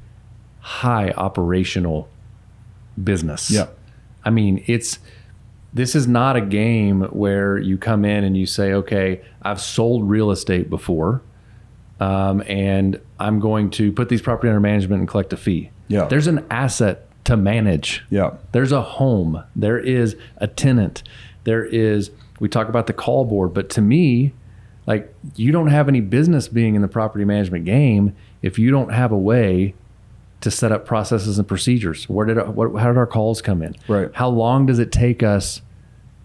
operational business. Yeah. I mean, this is not a game where you come in and you say, okay, I've sold real estate before. And I'm going to put these property under management and collect a fee. Yeah. There's an asset to manage. Yeah. There's a home. There is a tenant. We talk about the call board, but to me, like, you don't have any business being in the property management game if you don't have a way to set up processes and procedures. How did our calls come in? Right. How long does it take us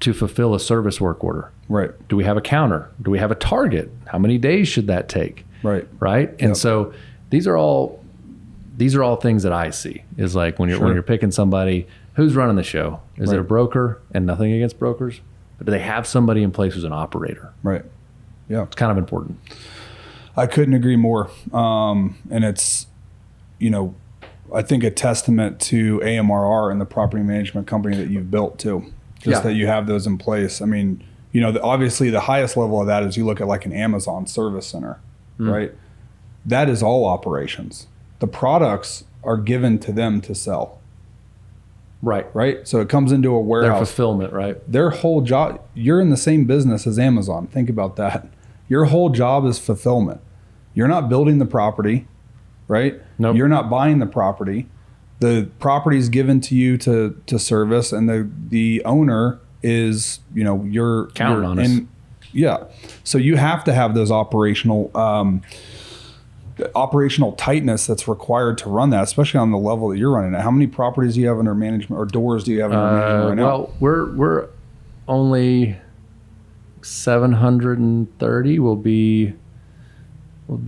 to fulfill a service work order? Right. Do we have a counter? Do we have a target? How many days should that take? Right. And so these are all things that I see, is like when you're picking somebody, who's running the show? Is it a broker? And nothing against brokers, but do they have somebody in place who's an operator? Right. Yeah. It's kind of important. I couldn't agree more. And it's, I think a testament to AMRR and the property management company that you've built too. That you have those in place. I mean, obviously the highest level of that is you look at like an Amazon service center. Right? That is all operations. The products are given to them to sell. Right? So it comes into a warehouse. Their fulfillment, right? Their whole job, you're in the same business as Amazon. Think about that. Your whole job is fulfillment. You're not building the property, right? Nope. You're not buying the property. The property is given to you to service, and the owner is, you're counting on us. Yeah. So you have to have those operational tightness that's required to run that, especially on the level that you're running at. How many properties do you have under management, or doors do you have under management right now? Well, we're only 730. We'll be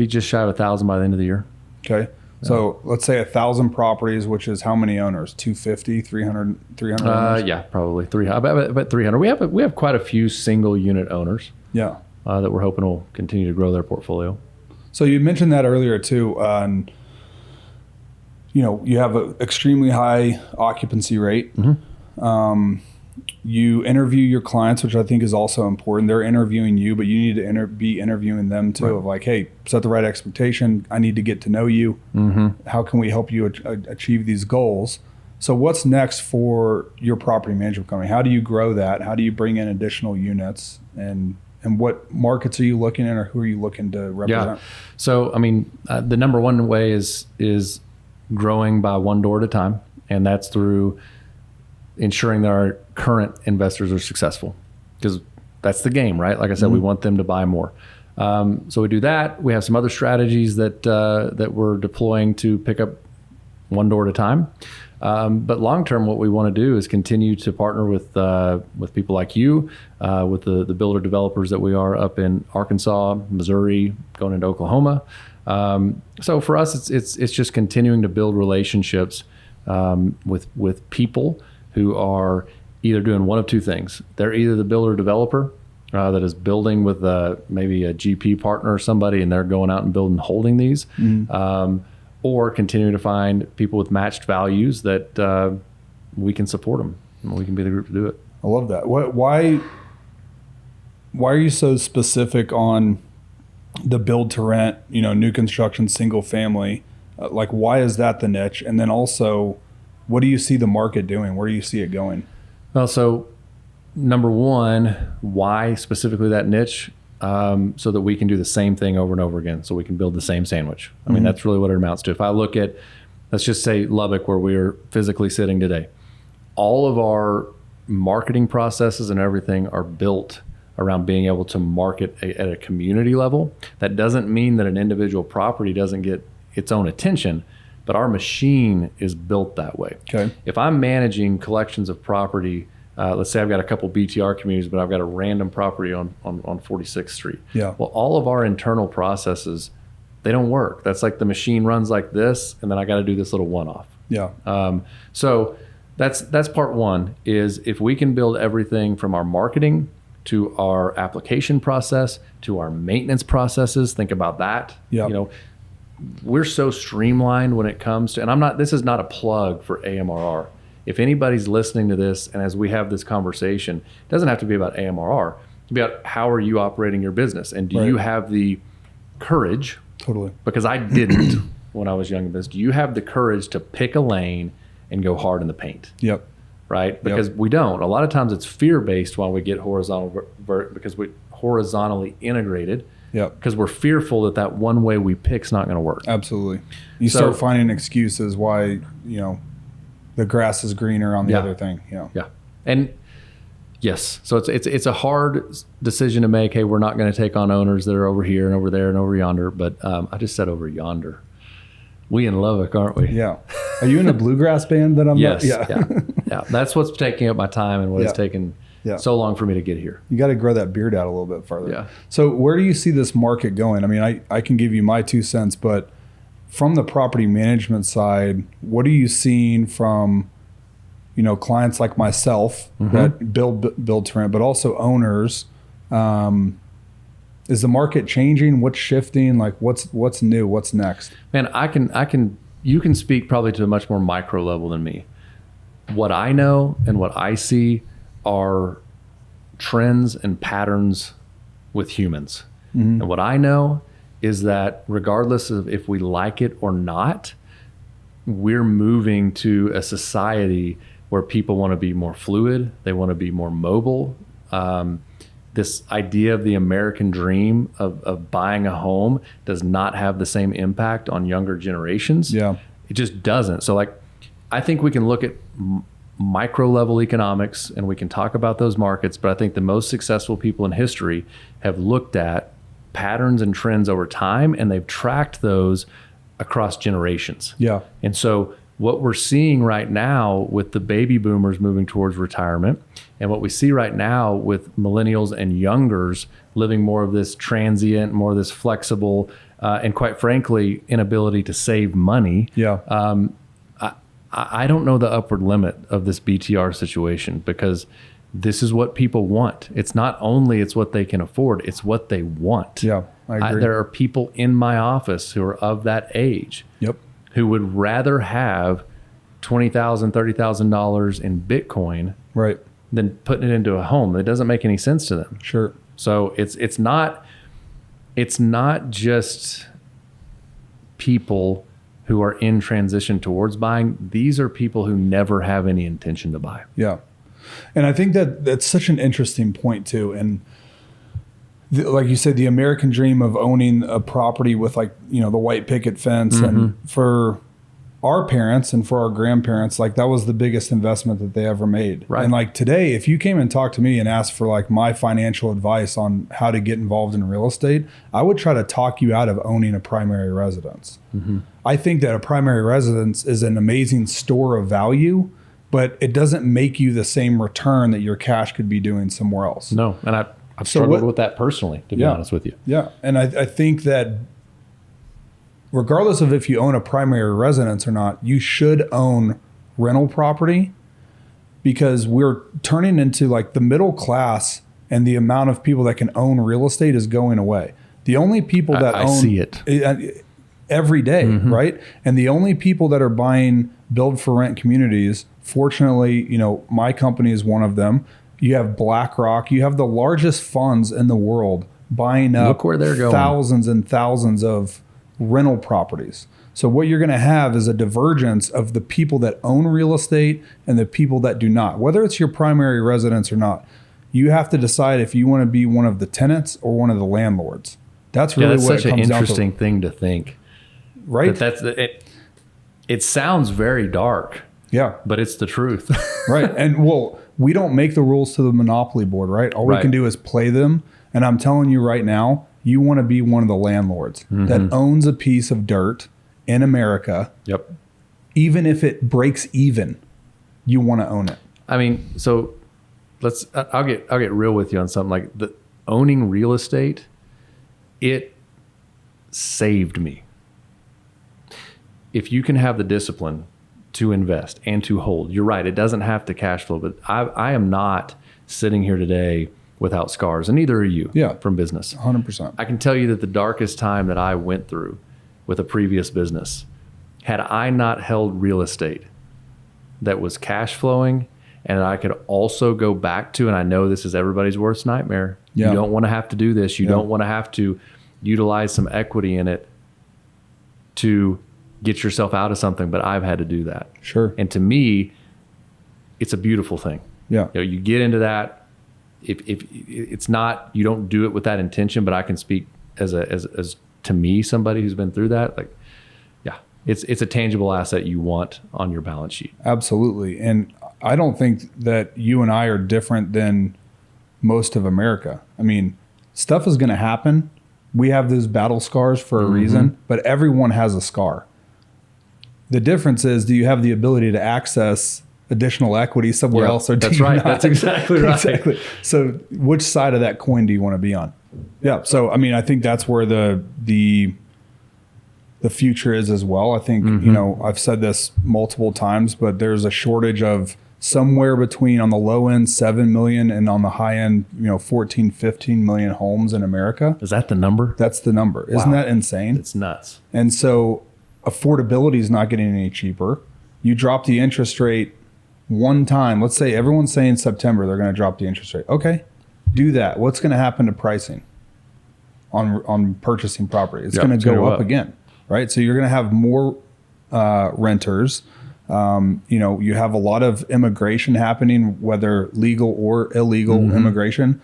just shy of 1,000 by the end of the year. Okay. So let's say 1,000 properties, which is how many owners? 250, 300 owners? Yeah, probably 300. About 300. We have quite a few single unit owners. Yeah. That we're hoping will continue to grow their portfolio. So you mentioned that earlier too. You have an extremely high occupancy rate. Mm-hmm. You interview your clients, which I think is also important. They're interviewing you, but you need to be interviewing them too. Right. Of like, hey, set the right expectation. I need to get to know you. Mm-hmm. How can we help you achieve these goals? So what's next for your property management company? How do you grow that? How do you bring in additional units? And what markets are you looking at, or who are you looking to represent? Yeah. So, I mean, the number one way is growing by one door at a time. And that's through ensuring that our current investors are successful, because that's the game, right? Like I said, we want them to buy more. So we do that. We have some other strategies that we're deploying to pick up one door at a time. But long term, what we want to do is continue to partner with people like you, with the builder developers that we are up in Arkansas, Missouri, going into Oklahoma. So for us, it's just continuing to build relationships with people who are either doing one of two things. They're either the builder developer that is building with maybe a GP partner or somebody, and they're going out and building, holding these, or continuing to find people with matched values that we can support them, and we can be the group to do it. I love that. Why are you so specific on the build to rent, new construction, single family? Like, why is that the niche? And then also, what do you see the market doing? Where do you see it going? Well, so number one, why specifically that niche? So that we can do the same thing over and over again. So we can build the same sandwich. I mean, that's really what it amounts to. If I look at, let's just say Lubbock, where we're physically sitting today, all of our marketing processes and everything are built around being able to market at a community level. That doesn't mean that an individual property doesn't get its own attention, but our machine is built that way. Okay. If I'm managing collections of property, let's say I've got a couple BTR communities, but I've got a random property on 46th Street. Yeah. Well, all of our internal processes, they don't work. That's like the machine runs like this, and then I got to do this little one-off. Yeah. So that's part one, is if we can build everything from our marketing to our application process to our maintenance processes, think about that. Yeah. You know, we're so streamlined when it comes to, and this is not a plug for AMRR. If anybody's listening to this, and as we have this conversation, it doesn't have to be about AMRR. It can be about how are you operating your business, and do you have the courage? Totally. Because I didn't when I was young in business. Do you have the courage to pick a lane and go hard in the paint? Yep. Right? Because we don't. A lot of times it's fear-based while we get because we're horizontally integrated. Yep. Because we're fearful that one way we pick's not going to work. Absolutely. You start finding excuses why, the grass is greener on the other thing. Yeah. And yes, so it's a hard decision to make. Hey, we're not going to take on owners that are over here and over there and over yonder. But I just said over yonder. We in Lubbock, aren't we? Yeah. Are you in a bluegrass band that I'm yes. not? Yeah. That's what's taking up my time and what it's taken so long for me to get here. You got to grow that beard out a little bit further. Yeah. So where do you see this market going? I mean, I can give you my 2 cents, but from the property management side, what are you seeing from, clients like myself that build to rent, but also owners? Is the market changing? What's shifting? Like what's new? What's next? Man, you can speak probably to a much more micro level than me. What I know and what I see are trends and patterns with humans. And what I know is that regardless of if we like it or not, we're moving to a society where people want to be more fluid. They want to be more mobile. This idea of the American dream of buying a home does not have the same impact on younger generations. Yeah. It just doesn't. So I think we can look at micro level economics and we can talk about those markets, but I think the most successful people in history have looked at patterns and trends over time, and they've tracked those across generations. Yeah. And so what we're seeing right now with the baby boomers moving towards retirement, and what we see right now with millennials and youngers living more of this transient, more of this flexible, and quite frankly, inability to save money. Yeah. I don't know the upward limit of this BTR situation, because this is what people want. It's not only it's what they can afford, it's what they want. Yeah, I agree. There are people in my office who are of that age. Yep. Who would rather have $20,000, $30,000 in Bitcoin, right, than putting it into a home. It doesn't make any sense to them. Sure. So it's not just people who are in transition towards buying. These are people who never have any intention to buy. Yeah. And I think that's such an interesting point too. And like you said, the American dream of owning a property with the white picket fence, and for our parents and for our grandparents, that was the biggest investment that they ever made. Right. And today, if you came and talked to me and asked for my financial advice on how to get involved in real estate, I would try to talk you out of owning a primary residence. I think that a primary residence is an amazing store of value, but it doesn't make you the same return that your cash could be doing somewhere else. No. And I've struggled with that personally, to be honest with you. Yeah. And I think that regardless of if you own a primary residence or not, you should own rental property, because we're turning into the middle class, and the amount of people that can own real estate is going away. The only people that I own see it every day, right? And the only people that are buying build for rent communities, fortunately, my company is one of them. You have BlackRock. You have the largest funds in the world buying up Look where they're going. thousands and thousands of rental properties. So what you're going to have is a divergence of the people that own real estate and the people that do not. Whether it's your primary residence or not, you have to decide if you want to be one of the tenants or one of the landlords. That's really what it comes down to. That's such an interesting thing to think. Right? It sounds very dark. Yeah. But it's the truth. Right. And we don't make the rules to the monopoly board, right? All we Right. can do is play them. And I'm telling you right now, you want to be one of the landlords that owns a piece of dirt in America. Yep. Even if it breaks even, you want to own it. I mean, so I'll get real with you on something like owning real estate. It saved me. If you can have the discipline to invest and to hold, you're right. It doesn't have to cash flow, but I am not sitting here today without scars, and neither are you. Yeah. From business. 100%. I can tell you that the darkest time that I went through with a previous business, had I not held real estate that was cash flowing and I could also go back to, and I know this is everybody's worst nightmare. Yeah. You don't want to have to do this. You don't want to have to utilize some equity in it to get yourself out of something, but I've had to do that. Sure. And to me, it's a beautiful thing. Yeah. You know, you get into that. If it's not, you don't do it with that intention, but I can speak as to me, somebody who's been through that, like, yeah, it's a tangible asset you want on your balance sheet. Absolutely. And I don't think that you and I are different than most of America. I mean, stuff is going to happen. We have those battle scars for a reason, but everyone has a scar. The difference is, do you have the ability to access additional equity somewhere else? Or That's do you right. not? That's exactly right. Exactly. So which side of that coin do you want to be on? Yeah. So, I mean, I think that's where the future is as well. I think, you know, I've said this multiple times, but there's a shortage of somewhere between, on the low end, 7 million, and on the high end, 14, 15 million homes in America. Is that the number? That's the number. Isn't that insane? It's nuts. And so affordability is not getting any cheaper. You drop the interest rate one time. Let's say everyone's saying September they're going to drop the interest rate. Okay, do that. What's going to happen to pricing on purchasing property? It's going to go up again, right? So you're going to have more renters. You have a lot of immigration happening, whether legal or illegal immigration.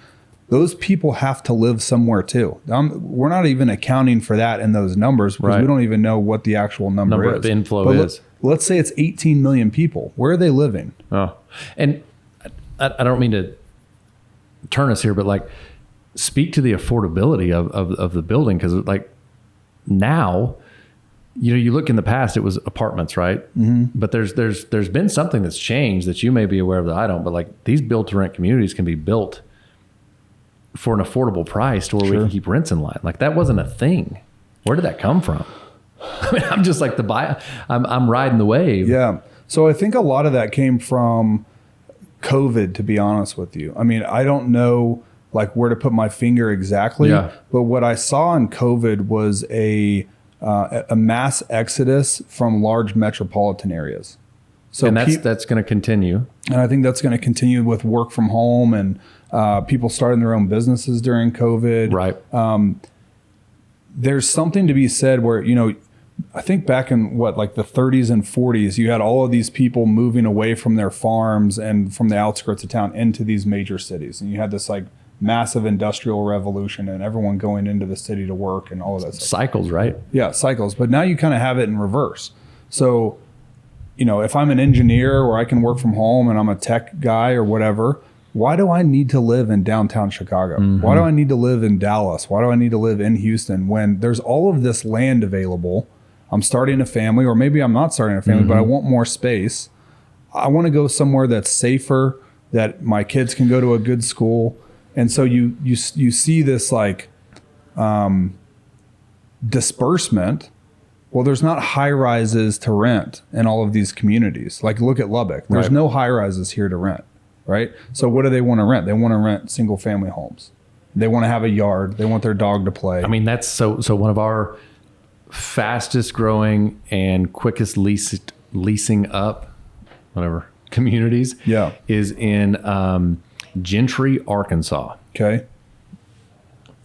Those people have to live somewhere too. We're not even accounting for that in those numbers because we don't even know what the actual number is. The inflow is. Let's say it's 18 million people. Where are they living? Oh, and I don't mean to turn us here, but like, speak to the affordability of the building, because like now, you look in the past, it was apartments, right? But there's been something that's changed that you may be aware of that I don't. But like, these build to rent communities can be built for an affordable price to where we can keep rents in line. Like, that wasn't a thing. Where did that come from? I mean, I'm just like I'm riding the wave. Yeah. So I think a lot of that came from COVID, to be honest with you. I mean, I don't know like where to put my finger exactly, but what I saw in COVID was a mass exodus from large metropolitan areas. So and that's going to continue. And I think that's going to continue with work from home and people starting their own businesses during COVID. Right. There's something to be said where, I think back in like the 30s and 40s, you had all of these people moving away from their farms and from the outskirts of town into these major cities. And you had this like massive industrial revolution and everyone going into the city to work and all of that stuff. Cycles, right? Yeah, cycles. But now you kind of have it in reverse. So, if I'm an engineer or I can work from home and I'm a tech guy or whatever, why do I need to live in downtown Chicago? Why do I need to live in Dallas? Why do I need to live in Houston when there's all of this land available? I'm starting a family, or maybe I'm not starting a family, but I want more space. I want to go somewhere that's safer, that my kids can go to a good school. And so you see this like disbursement. Well, there's not high rises to rent in all of these communities. Like, look at Lubbock. There's no high rises here to rent, right? So what do they want to rent? They want to rent single family homes. They want to have a yard. They want their dog to play. I mean, that's so one of our fastest growing and quickest leasing up, whatever, communities is in Gentry, Arkansas. Okay.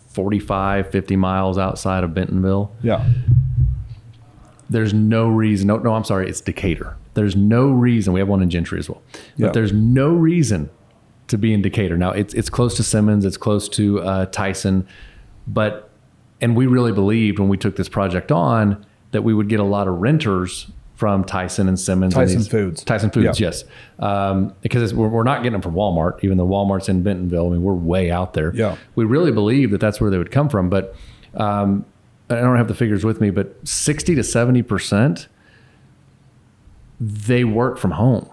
45, 50 miles outside of Bentonville. Yeah. There's no reason. No, I'm sorry. It's Decatur. There's no reason. We have one in Gentry as well. But there's no reason to be in Decatur. Now, it's close to Simmons. It's close to Tyson. And we really believed when we took this project on that we would get a lot of renters from Tyson and Simmons. Tyson Foods. Tyson Foods, Yeah. yes. Because we're not getting them from Walmart, even though Walmart's in Bentonville. I mean, we're way out there. Yeah. We really believe that that's where they would come from. But I don't have the figures with me, but 60 to 70%, they work from home.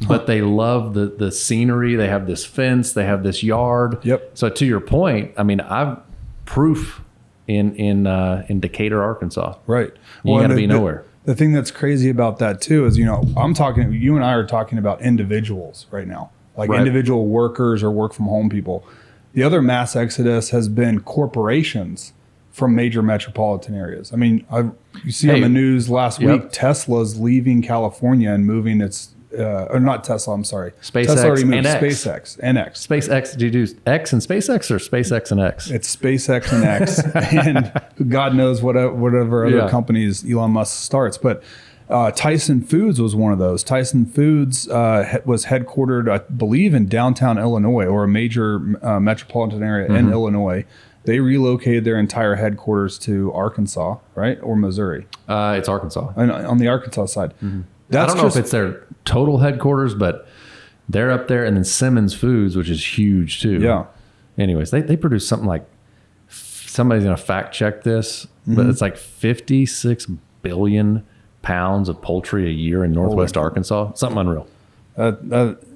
But they love the scenery. They have this fence. They have this yard. Yep. So to your point, I mean, I've proof in Decatur, Arkansas. Right. You got to be nowhere. The thing that's crazy about that too is, you know, you and I are talking about individuals right now, like Right. individual workers or work from home people. The other mass exodus has been corporations from major metropolitan areas. I mean, you see on the news last week, Tesla's leaving California and moving its, or not Tesla, I'm sorry. SpaceX Tesla already moved and X. SpaceX and X. SpaceX, do you do X and SpaceX or SpaceX and X? It's SpaceX and X, and God knows whatever other companies Elon Musk starts. But Tyson Foods was one of those. Tyson Foods was headquartered, I believe, in downtown Illinois, or a major metropolitan area in Illinois. They relocated their entire headquarters to Arkansas, right, or Missouri? It's Arkansas. And on the Arkansas side. I don't know if it's their total headquarters, but they're up there. And then Simmons Foods, which is huge too. Yeah. Anyways, they produce something like, somebody's going to fact check this, but it's like 56 billion pounds of poultry a year in Northwest Arkansas. Something unreal.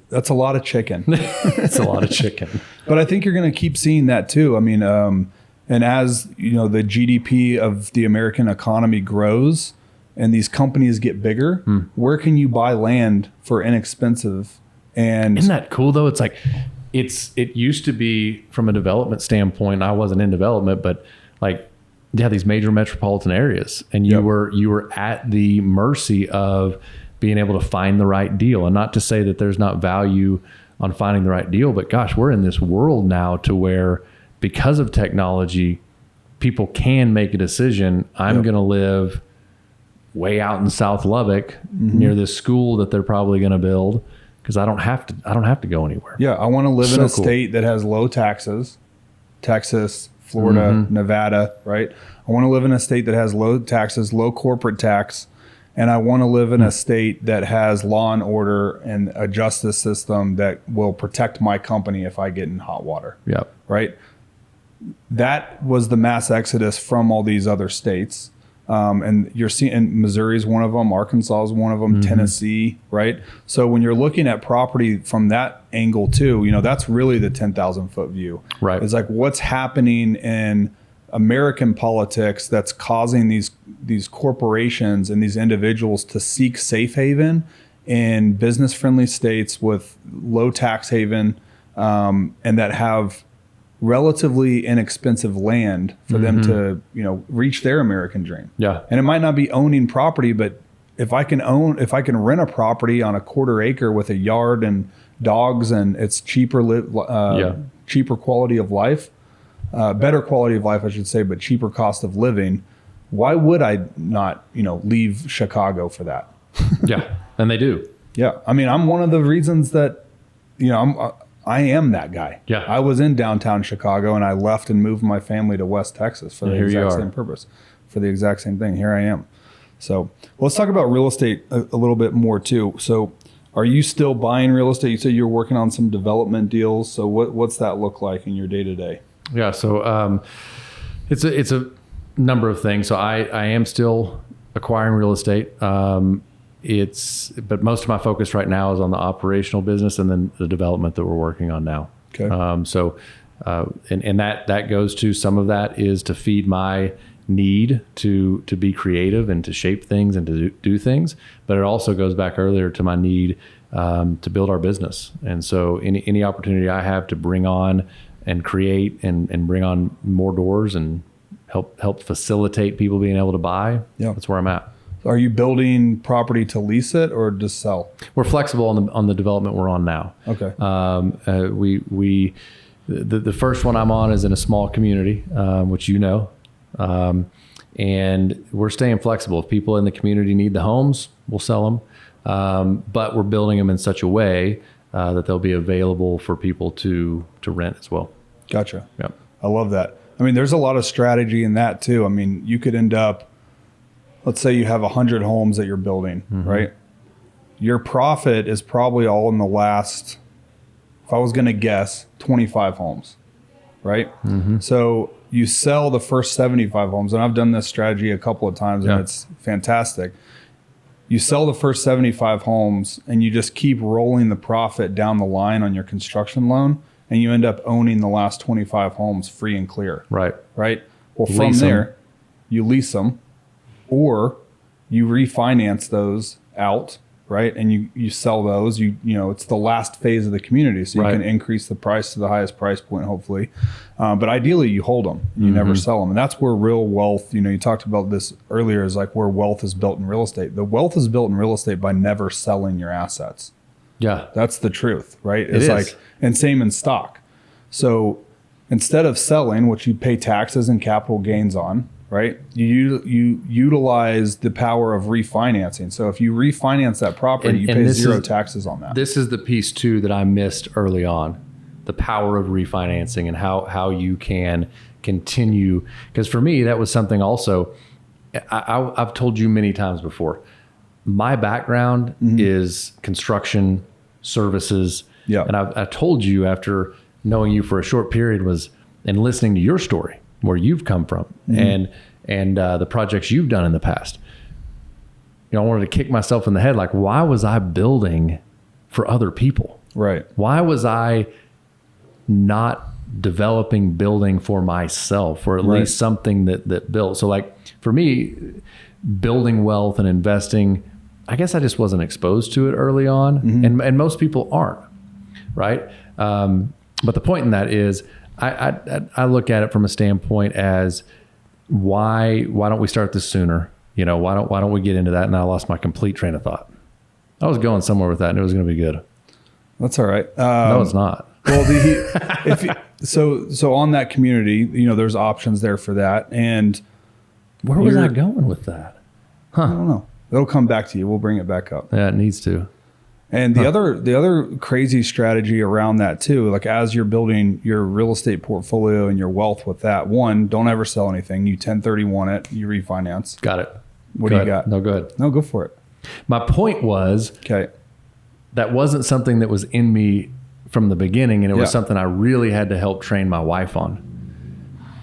That's a lot of chicken. It's a lot of chicken. But I think you're going to keep seeing that too. I mean, and as you know, the GDP of the American economy grows and these companies get bigger, where can you buy land for inexpensive? And isn't that cool though? It's like, it used to be from a development standpoint. I wasn't in development, but like, yeah, these major metropolitan areas, and you were at the mercy of being able to find the right deal. And not to say that there's not value on finding the right deal, but gosh, we're in this world now to where, because of technology, people can make a decision. I'm going to live way out in South Lubbock near this school that they're probably going to build, because I don't have to go anywhere. Yeah, I want to live in a state that has low taxes, Texas, Florida, Nevada, right? I want to live in a state that has low taxes, low corporate tax, and I want to live in a state that has law and order and a justice system that will protect my company if I get in hot water. Yeah. Right? That was the mass exodus from all these other states. And you're seeing, and Missouri is one of them, Arkansas is one of them, Tennessee, right? So when you're looking at property from that angle too, you know, that's really the 10,000 foot view. Right. It's like, what's happening in American politics that's causing these corporations and these individuals to seek safe haven in business friendly states with low tax haven, and that have relatively inexpensive land for them to, you know, reach their American dream. Yeah. And it might not be owning property, but if I can rent a property on a quarter acre with a yard and dogs, and it's cheaper quality of life, better quality of life, I should say, but cheaper cost of living, why would I not, you know, leave Chicago for that? Yeah. And they do. Yeah. I mean, I'm one of the reasons that, you know, I am that guy. Yeah. I was in downtown Chicago and I left and moved my family to West Texas for the exact same purpose, for the exact same thing. Here I am. So let's talk about real estate a little bit more too. So are you still buying real estate? You said you're working on some development deals. So what's that look like in your day to day? Yeah. So it's a number of things. So I am still acquiring real estate. But most of my focus right now is on the operational business and then the development that we're working on now. Okay. And that goes to, some of that is to feed my need to be creative and to shape things and to do things. But it also goes back earlier to my need to build our business. And so any opportunity I have to bring on and create and bring on more doors and help facilitate people being able to buy, that's where I'm at. Are you building property to lease it or to sell? We're flexible on the development we're on now. Okay. The first one I'm on is in a small community, which you know, and we're staying flexible. If people in the community need the homes, we'll sell them, but we're building them in such a way that they'll be available for people to rent as well. Gotcha. Yep. I love that. I mean, there's a lot of strategy in that too. I mean, you could end up let's say you have 100 homes that you're building, right? Your profit is probably all in the last, if I was going to guess, 25 homes, right? So you sell the first 75 homes, and I've done this strategy a couple of times, and it's fantastic. You sell the first 75 homes, and you just keep rolling the profit down the line on your construction loan, and you end up owning the last 25 homes free and clear. Right. Right? Well, from there, you lease them, or you refinance those out, right? And you sell those. You know, it's the last phase of the community, so you can increase the price to the highest price point, hopefully. But ideally, you hold them. You never sell them, and that's where real wealth. You know, you talked about this earlier. Is like where wealth is built in real estate. The wealth is built in real estate by never selling your assets. Yeah, that's the truth, right? It's like, and same in stock. So instead of selling, which you pay taxes and capital gains on, right? You utilize the power of refinancing. So if you refinance that property, you pay zero taxes on that. This is the piece too that I missed early on, the power of refinancing and how you can continue. Because for me, that was something also, I've told you many times before, my background is construction services. Yeah. And I told you after knowing you for a short period and listening to your story, where you've come from and the projects you've done in the past. You know, I wanted to kick myself in the head. Like, why was I building for other people? Right. Why was I not building for myself, or at least something that built? So like for me, building wealth and investing, I guess I just wasn't exposed to it early on. And most people aren't. Right. But the point in that is, I look at it from a standpoint as why don't we start this sooner? You know, why don't we get into that? And I lost my complete train of thought. I was going somewhere with that, and it was going to be good. That's all right. No, it's not. Well, so on that community, you know, there's options there for that. And where was I going with that? I don't know. It'll come back to you. We'll bring it back up. Yeah, it needs to. And the other crazy strategy around that too, like as you're building your real estate portfolio and your wealth with that, one, don't ever sell anything. You 1031 it, you refinance. Got it. What do you got? No, good. No, go for it. My point was, that wasn't something that was in me from the beginning, and it was something I really had to help train my wife on.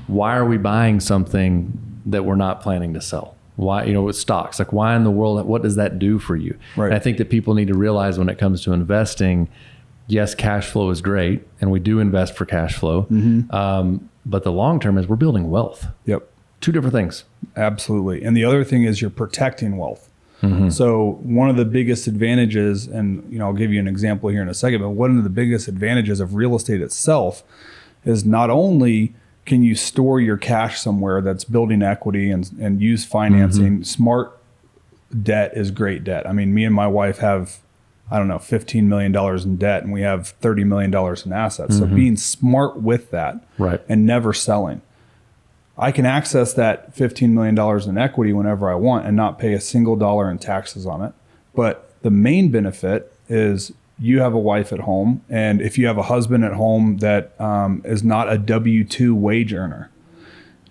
Why are we buying something that we're not planning to sell? Why, you know, with stocks, like why in the world, what does that do for you? Right. And I think that people need to realize when it comes to investing, yes, cash flow is great, and we do invest for cash flow. But the long term is we're building wealth. Yep. Two different things. Absolutely. And the other thing is you're protecting wealth. So one of the biggest advantages, and you know, I'll give you an example here in a second, but one of the biggest advantages of real estate itself is not only can you store your cash somewhere that's building equity and use financing. Smart debt is great debt. I mean, me and my wife have, I don't know, $15 million in debt, and we have $30 million in assets. So being smart with that and never selling. I can access that $15 million in equity whenever I want and not pay a single dollar in taxes on it. But the main benefit is you have a wife at home, and if you have a husband at home that is not a W-2 wage earner,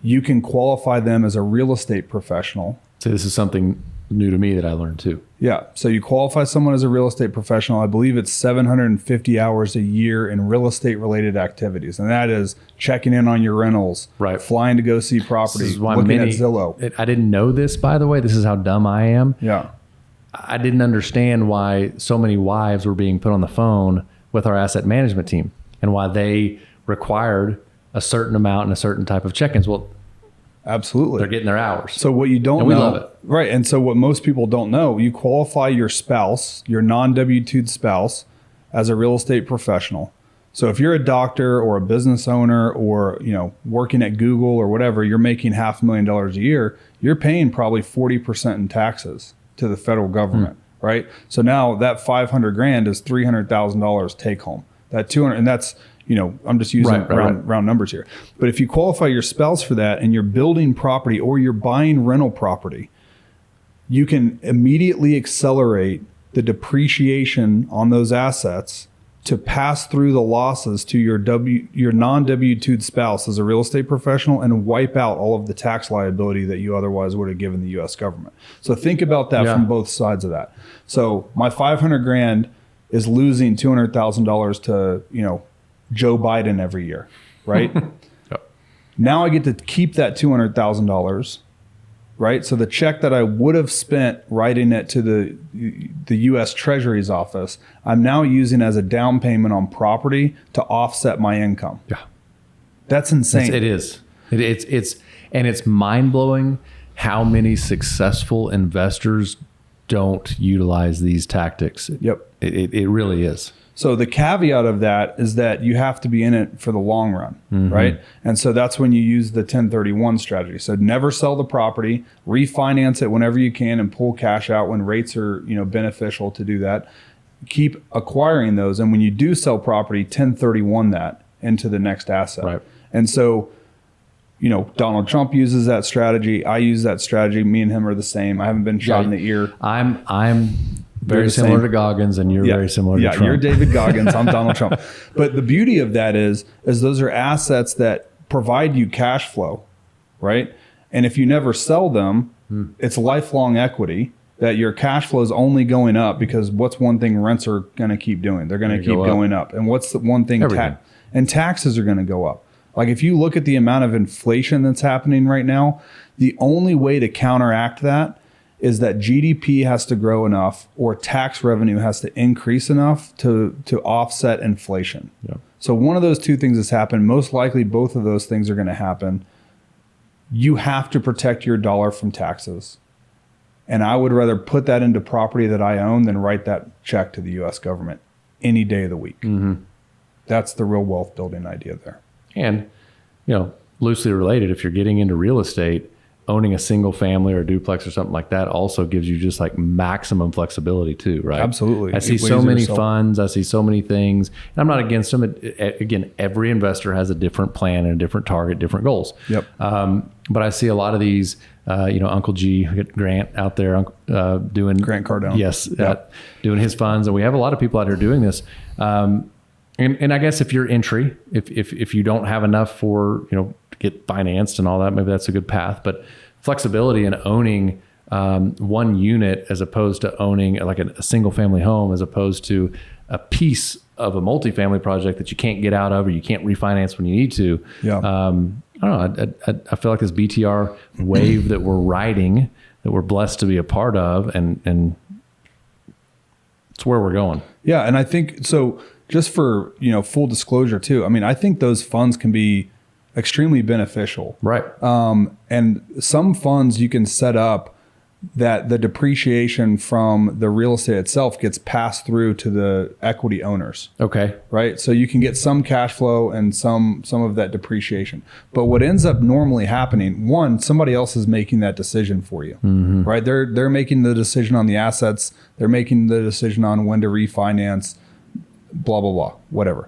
you can qualify them as a real estate professional. So this is something new to me that I learned too. Yeah. So you qualify someone as a real estate professional. I believe it's 750 hours a year in real estate related activities. And that is checking in on your rentals, flying to go see property, looking at Zillow. I didn't know this, by the way. This is how dumb I am. Yeah. I didn't understand why so many wives were being put on the phone with our asset management team and why they required a certain amount and a certain type of check-ins. Well, absolutely. They're getting their hours. So what you don't know. We love it. Right. And so what most people don't know, you qualify your spouse, your non-W-2 spouse, as a real estate professional. So if you're a doctor or a business owner or, you know, working at Google or whatever, you're making $500,000 a year, you're paying probably 40% in taxes to the federal government, right? So now that $500,000 is $300,000 take home. That 200, and that's, you know, I'm just using round numbers here. But if you qualify your spouse for that and you're building property or you're buying rental property, you can immediately accelerate the depreciation on those assets to pass through the losses to your non-W-2'd spouse as a real estate professional and wipe out all of the tax liability that you otherwise would have given the U.S. government. So think about that from both sides of that. So my $500,000 is losing $200,000 to, Joe Biden every year, right? Now I get to keep that $200,000, right? So the check that I would have spent writing it to the U.S. Treasury's office, I'm now using as a down payment on property to offset my income. Yeah, that's insane. It is. It's mind blowing how many successful investors don't utilize these tactics. Yep, it really is. So the caveat of that is that you have to be in it for the long run, right? And so that's when you use the 1031 strategy. So never sell the property, refinance it whenever you can, and pull cash out when rates are, beneficial to do that. Keep acquiring those, and when you do sell property, 1031 that into the next asset. Right. And so, Donald Trump uses that strategy. I use that strategy. Me and him are the same. I haven't been shot in the ear. I'm very similar to Goggins, and you're very similar to Trump. Yeah, you're David Goggins. I'm Donald Trump. But the beauty of that is those are assets that provide you cash flow, right? And if you never sell them, it's lifelong equity that your cash flow is only going up, because what's one thing rents are going to keep doing? They're going to keep going up. And what's the one thing? And taxes are going to go up. Like if you look at the amount of inflation that's happening right now, the only way to counteract that is that GDP has to grow enough, or tax revenue has to increase enough to offset inflation. Yeah. So one of those two things has happened. Most likely both of those things are going to happen. You have to protect your dollar from taxes. And I would rather put that into property that I own than write that check to the U.S. government any day of the week. That's the real wealth building idea there. And, loosely related, if you're getting into real estate, owning a single family or a duplex or something like that also gives you just like maximum flexibility too, right? Absolutely. I see so many funds. I see so many things. And I'm not against them. Again, every investor has a different plan and a different target, different goals. Yep. But I see a lot of these, Uncle G, Grant out there doing Grant Cardone. Yes. Doing his funds. And we have a lot of people out here doing this. And I guess if you're entry, if you don't have enough for, to get financed and all that, maybe that's a good path. But flexibility in owning one unit as opposed to owning like a single family home, as opposed to a piece of a multifamily project that you can't get out of or you can't refinance when you need to. Yeah. I don't know. I feel like this BTR wave that we're riding, that we're blessed to be a part of, and it's where we're going. Yeah. And I think so. Just for, full disclosure too, I mean, I think those funds can be extremely beneficial. Right. And some funds you can set up that the depreciation from the real estate itself gets passed through to the equity owners. Okay. Right. So you can get some cash flow and some of that depreciation. But what ends up normally happening, one, somebody else is making that decision for you. Right. They're making the decision on the assets. They're making the decision on when to refinance. Blah, blah, blah, whatever.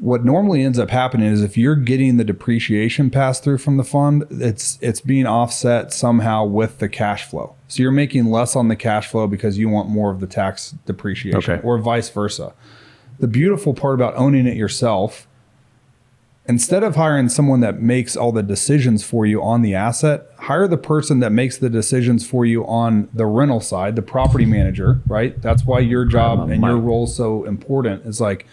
What normally ends up happening is if you're getting the depreciation passed through from the fund, it's being offset somehow with the cash flow. So you're making less on the cash flow because you want more of the tax depreciation, or vice versa. The beautiful part about owning it yourself, instead of hiring someone that makes all the decisions for you on the asset, hire the person that makes the decisions for you on the rental side, the property manager, right? That's why your job and your role is so important. It's like,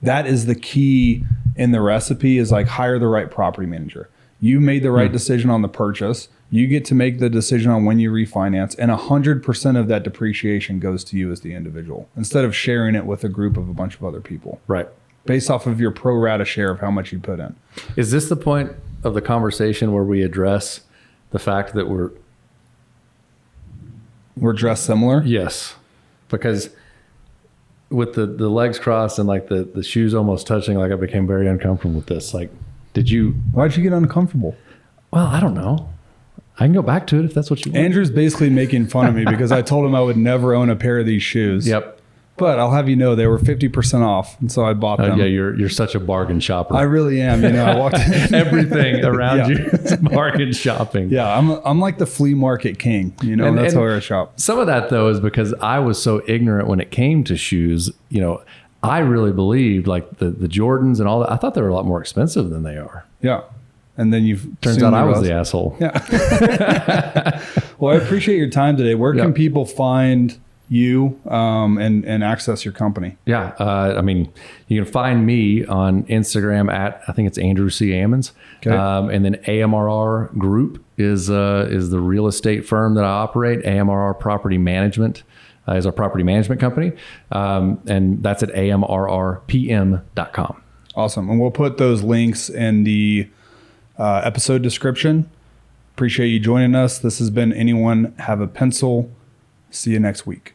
that is the key in the recipe, is like, hire the right property manager. You made the right decision on the purchase. You get to make the decision on when you refinance, and 100% of that depreciation goes to you as the individual, instead of sharing it with a group of a bunch of other people. Right. Based off of your pro rata share of how much you put in. Is this the point of the conversation where we address the fact that we're dressed similar? Yes. Because with the legs crossed and like the shoes almost touching, like I became very uncomfortable with this. Like, why'd you get uncomfortable? Well, I don't know. I can go back to it if that's what you want. Andrew's basically making fun of me because I told him I would never own a pair of these shoes. Yep. But I'll have you know they were 50% off, and so I bought them. Yeah, you're such a bargain shopper. I really am. I walked in. Everything around you is bargain shopping. Yeah, I'm like the flea market king. That's where I shop. Some of that though is because I was so ignorant when it came to shoes. I really believed like the Jordans and all that. I thought they were a lot more expensive than they are. Yeah. And then turns out I was the asshole. Yeah. Well, I appreciate your time today. Where can people find you and access your company? Yeah. You can find me on Instagram at, I think it's Andrew C. Ammons. Okay. And then AMRR Group is the real estate firm that I operate. AMRR Property Management is our property management company. And that's at amrrpm.com. Awesome. And we'll put those links in the episode description. Appreciate you joining us. This has been Anyone Have a Pencil. See you next week.